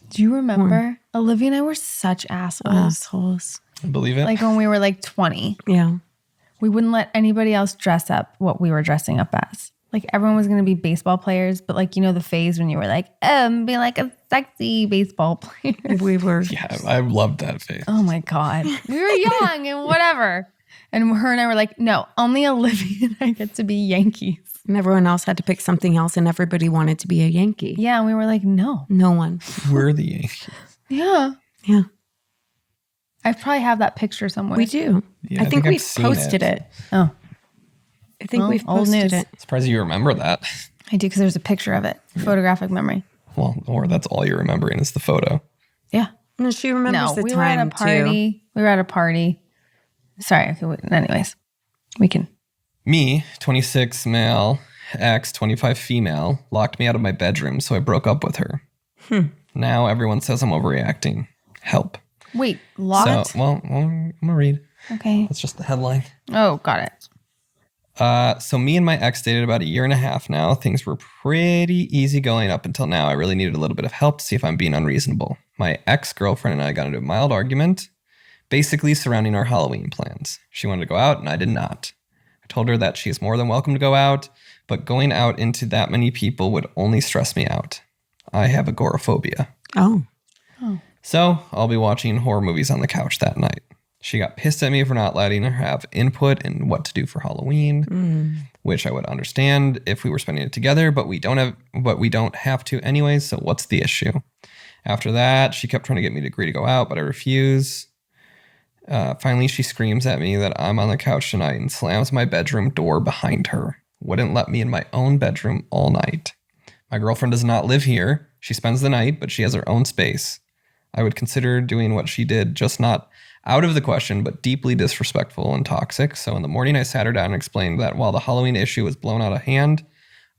Do you remember Olivia and I were such assholes? Assholes. I believe it. Like when we were like 20, Yeah. we wouldn't let anybody else dress up what we were dressing up as. Like everyone was going to be baseball players, but like, you know, the phase when you were like, be like a sexy baseball player. We were. Yeah, I loved that face. Oh my God. We were young and whatever. And her and I were like, no, only Olivia and I get to be Yankees. And everyone else had to pick something else, and everybody wanted to be a Yankee. Yeah. And we were like, no. No one. We're the Yankees. Yeah. Yeah. I probably have that picture somewhere. We do. Yeah, I think I've we've seen posted it. Oh, I think Well, we've old posted news. it. Surprised you remember that. I do because there's a picture of it. Photographic memory. Well, or that's all you're remembering is the photo. Yeah. No, she remembers No, the we were at a time party. too. We were at a party. Sorry. Okay. Anyways, we can. Me, 26 male, ex, 25 female, locked me out of my bedroom, so I broke up with her. Now everyone says I'm overreacting. Help. Wait, locked? So, well, I'm going to read. Okay. That's just the headline. Oh, got it. So me and my ex dated about 1.5 years now. Things were pretty easy going up until now. I really needed a little bit of help to see if I'm being unreasonable. My ex-girlfriend and I got into a mild argument, basically surrounding our Halloween plans. She wanted to go out and I did not. I told her that she is more than welcome to go out, but going out into that many people would only stress me out. I have agoraphobia. Oh. So I'll be watching horror movies on the couch that night. She got pissed at me for not letting her have input in what to do for Halloween, which I would understand if we were spending it together, but we don't have to anyways, so what's the issue? After that, she kept trying to get me to agree to go out, but I refuse. Finally, she screams at me that I'm on the couch tonight and slams my bedroom door behind her. Wouldn't let me in my own bedroom all night. My girlfriend does not live here. She spends the night, but she has her own space. I would consider doing what she did, just not out of the question, but deeply disrespectful and toxic. So in the morning, I sat her down and explained that while the Halloween issue was blown out of hand,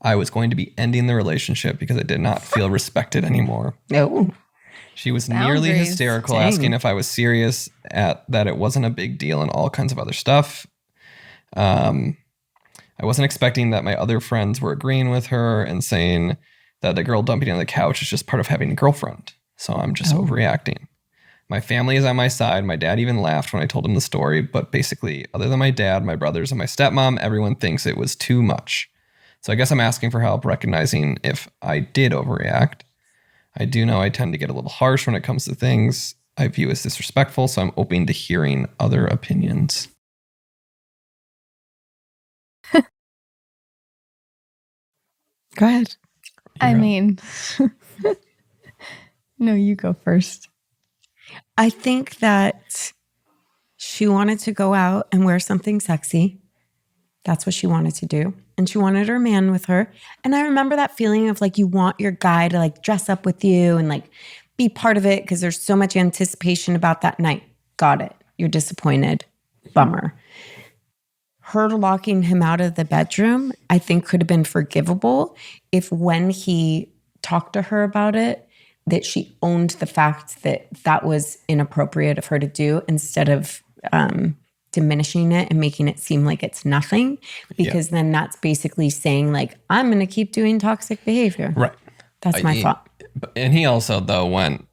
I was going to be ending the relationship because I did not feel respected anymore. No. She was nearly Boundaries. hysterical, Dang. asking if I was serious at that it wasn't a big deal and all kinds of other stuff. I wasn't expecting that my other friends were agreeing with her and saying that the girl dumping on the couch is just part of having a girlfriend. So I'm just overreacting. My family is on my side. My dad even laughed when I told him the story. But basically, other than my dad, my brothers, and my stepmom, everyone thinks it was too much. So I guess I'm asking for help, recognizing if I did overreact. I do know I tend to get a little harsh when it comes to things I view as disrespectful, so I'm open to hearing other opinions. Go ahead. I mean, no, you go first. I think that She wanted to go out and wear something sexy. That's what she wanted to do. And she wanted her man with her. And I remember that feeling of like, you want your guy to like dress up with you and like be part of it because there's so much anticipation about that night. Got it. You're disappointed. Bummer. Her locking him out of the bedroom, I think could have been forgivable if when he talked to her about it, that she owned the fact that that was inappropriate of her to do instead of diminishing it and making it seem like it's nothing, because then that's basically saying like, I'm going to keep doing toxic behavior. Right. That's my thought. And he also though went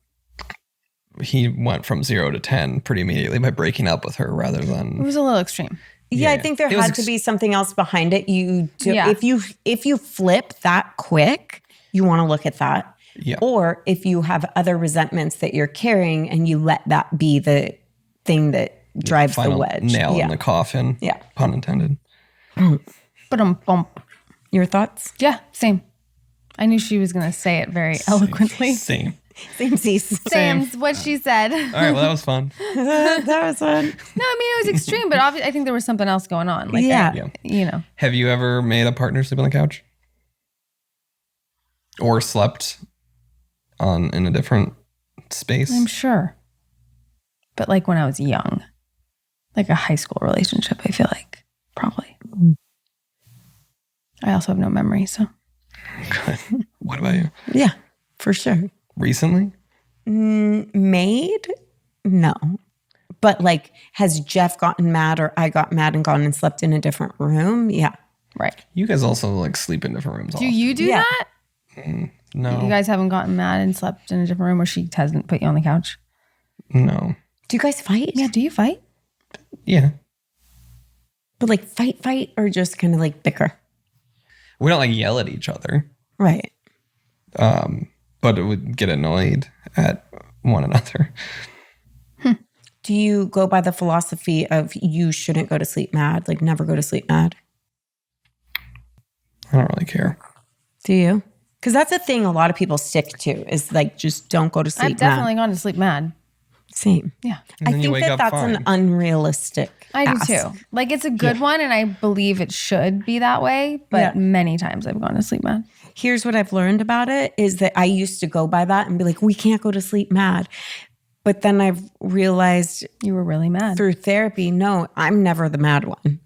from 0 to 10 pretty immediately by breaking up with her rather than. It was a little extreme. Yeah, I think there had to be something else behind it. If you flip that quick, you want to look at that. Yeah. Or if you have other resentments that you're carrying and you let that be the thing that drives the wedge. Nail in the coffin. Yeah. Pun intended. Bump. Your thoughts? Yeah, same. I knew she was going to say it very eloquently. Same. Same's what she said. All right, well, that was fun. That was fun. No, I mean, it was extreme, but obviously, I think there was something else going on. Like, you know. Have you ever made a partner sleep on the couch? Or slept in a different space? I'm sure. But like when I was young, like a high school relationship, I feel like probably. I also have no memory, so. Good. What about you? Yeah, for sure. Recently? Made? No. But like, has Jeff gotten mad or I got mad and gone and slept in a different room? Yeah. Right. You guys also like sleep in different rooms. Do you do that? No. You guys haven't gotten mad and slept in a different room where she hasn't put you on the couch? No. Do you guys fight? Yeah, do you fight? Yeah. But like fight or just kind of like bicker? We don't like yell at each other. Right. But it would get annoyed at one another. Do you go by the philosophy of you shouldn't go to sleep mad, like never go to sleep mad? I don't really care. Do you? Because that's a thing a lot of people stick to is like, just don't go to sleep I've definitely gone to sleep mad. Same. Yeah. I think that's an unrealistic I do too. Like it's a good one and I believe it should be that way, but many times I've gone to sleep mad. Here's what I've learned about it is that I used to go by that and be like, we can't go to sleep mad. But then I've realized you were really mad through therapy. No, I'm never the mad one.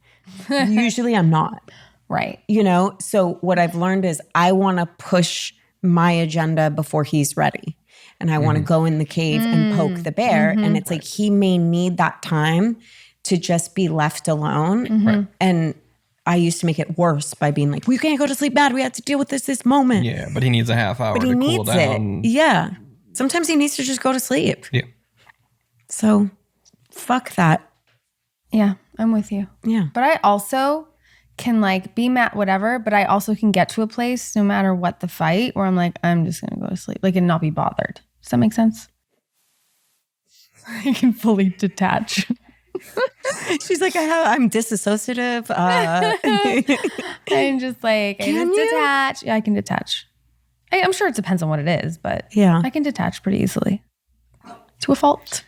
Usually I'm not. Right. You know, so what I've learned is I want to push my agenda before he's ready. And I want to go in the cave and poke the bear. And it's like, he may need that time to just be left alone. Right. And I used to make it worse by being like, we can't go to sleep mad. We have to deal with this moment. Yeah, but he needs a half hour to cool down. Yeah. Sometimes he needs to just go to sleep. Yeah. So fuck that. Yeah, I'm with you. Yeah. But I also can like be mad, whatever, but I also can get to a place no matter what the fight where I'm like, I'm just going to go to sleep, like, and not be bothered. Does that make sense? I can fully detach. She's like, I'm disassociative. I'm just like, detach. Yeah, I can detach. I'm sure it depends on what it is, but I can detach pretty easily to a fault.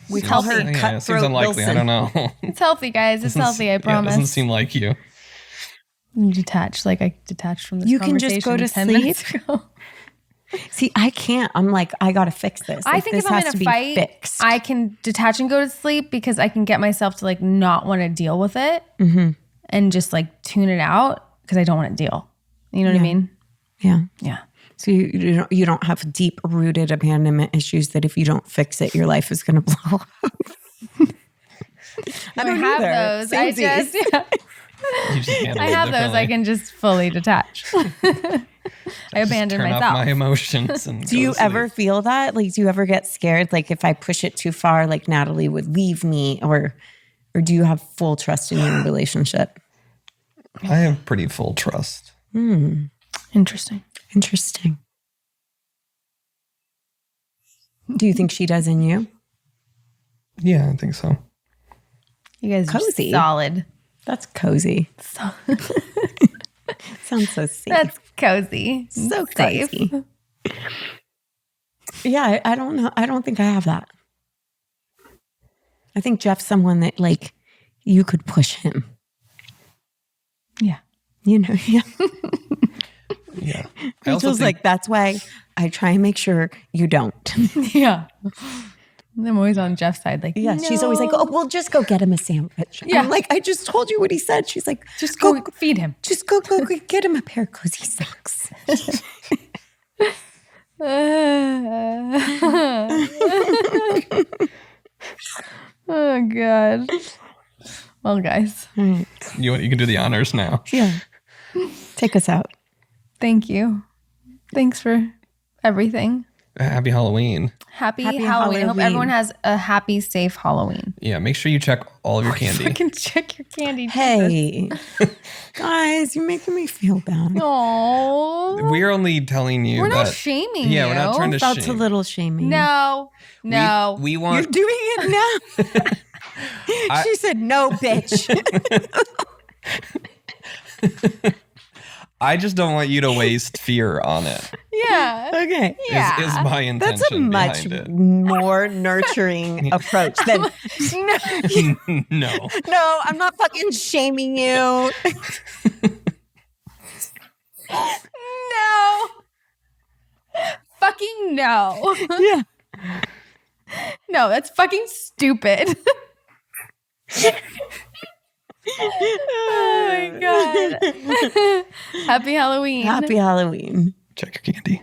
We call her cutthroat. It seems unlikely. Bilson. I don't know. It's healthy, guys. It's healthy. I promise. It doesn't seem like you. Detach, like I detached from this. You can just go to 10 sleep. minutes ago. See, I can't. I'm like, I gotta fix this. I think this if I'm has in to a fight, fixed. I can detach and go to sleep because I can get myself to like not want to deal with it and just like tune it out because I don't want to deal. You know what I mean? Yeah. Yeah. So you don't have deep rooted abandonment issues that if you don't fix it, your life is gonna blow up. I don't have either. those. I just I have those. I can just fully detach. I abandon turn myself. off my emotions. And Do you ever feel that? Like, do you ever get scared? Like, if I push it too far, like Natalie would leave me, or do you have full trust in your relationship? I have pretty full trust. Interesting. Do you think she does in you? Yeah, I think so. You guys Cozy. are solid. That's cozy. Sounds so safe. That's cozy. So safe. cozy. Yeah, I don't know. I don't think I have that. I think Jeff's someone that like you could push him. Yeah. You know, yeah. Yeah. Rachel's like, that's why I try and make sure you don't. Yeah. I'm always on Jeff's side. Like, Yeah, no. she's always like, oh, well, just go get him a sandwich. Yeah. I'm like, I just told you what he said. She's like, Just go feed him. Just go get him a pair of cozy socks. Oh, God. Well, guys. You can do the honors now. Yeah. Take us out. Thank you. Thanks for everything. Happy Halloween. Happy Halloween. I hope everyone has a happy, safe Halloween. Yeah, make sure you check all of your candy. Fucking check your candy. Hey, guys, you're making me feel bad. Oh, We're only telling you we're that. not shaming you. Yeah, we're not trying to Felt shame. a little shaming. No. We want. You're doing it now. She said, no, bitch. I just don't want you to waste fear on it. Yeah. Okay. Yeah. Is my intention That's a much behind it. more nurturing approach than, No. no, I'm not fucking shaming you. No. Fucking no. Yeah. No, that's fucking stupid. Oh my God. Happy Halloween. Happy Halloween. Check your candy.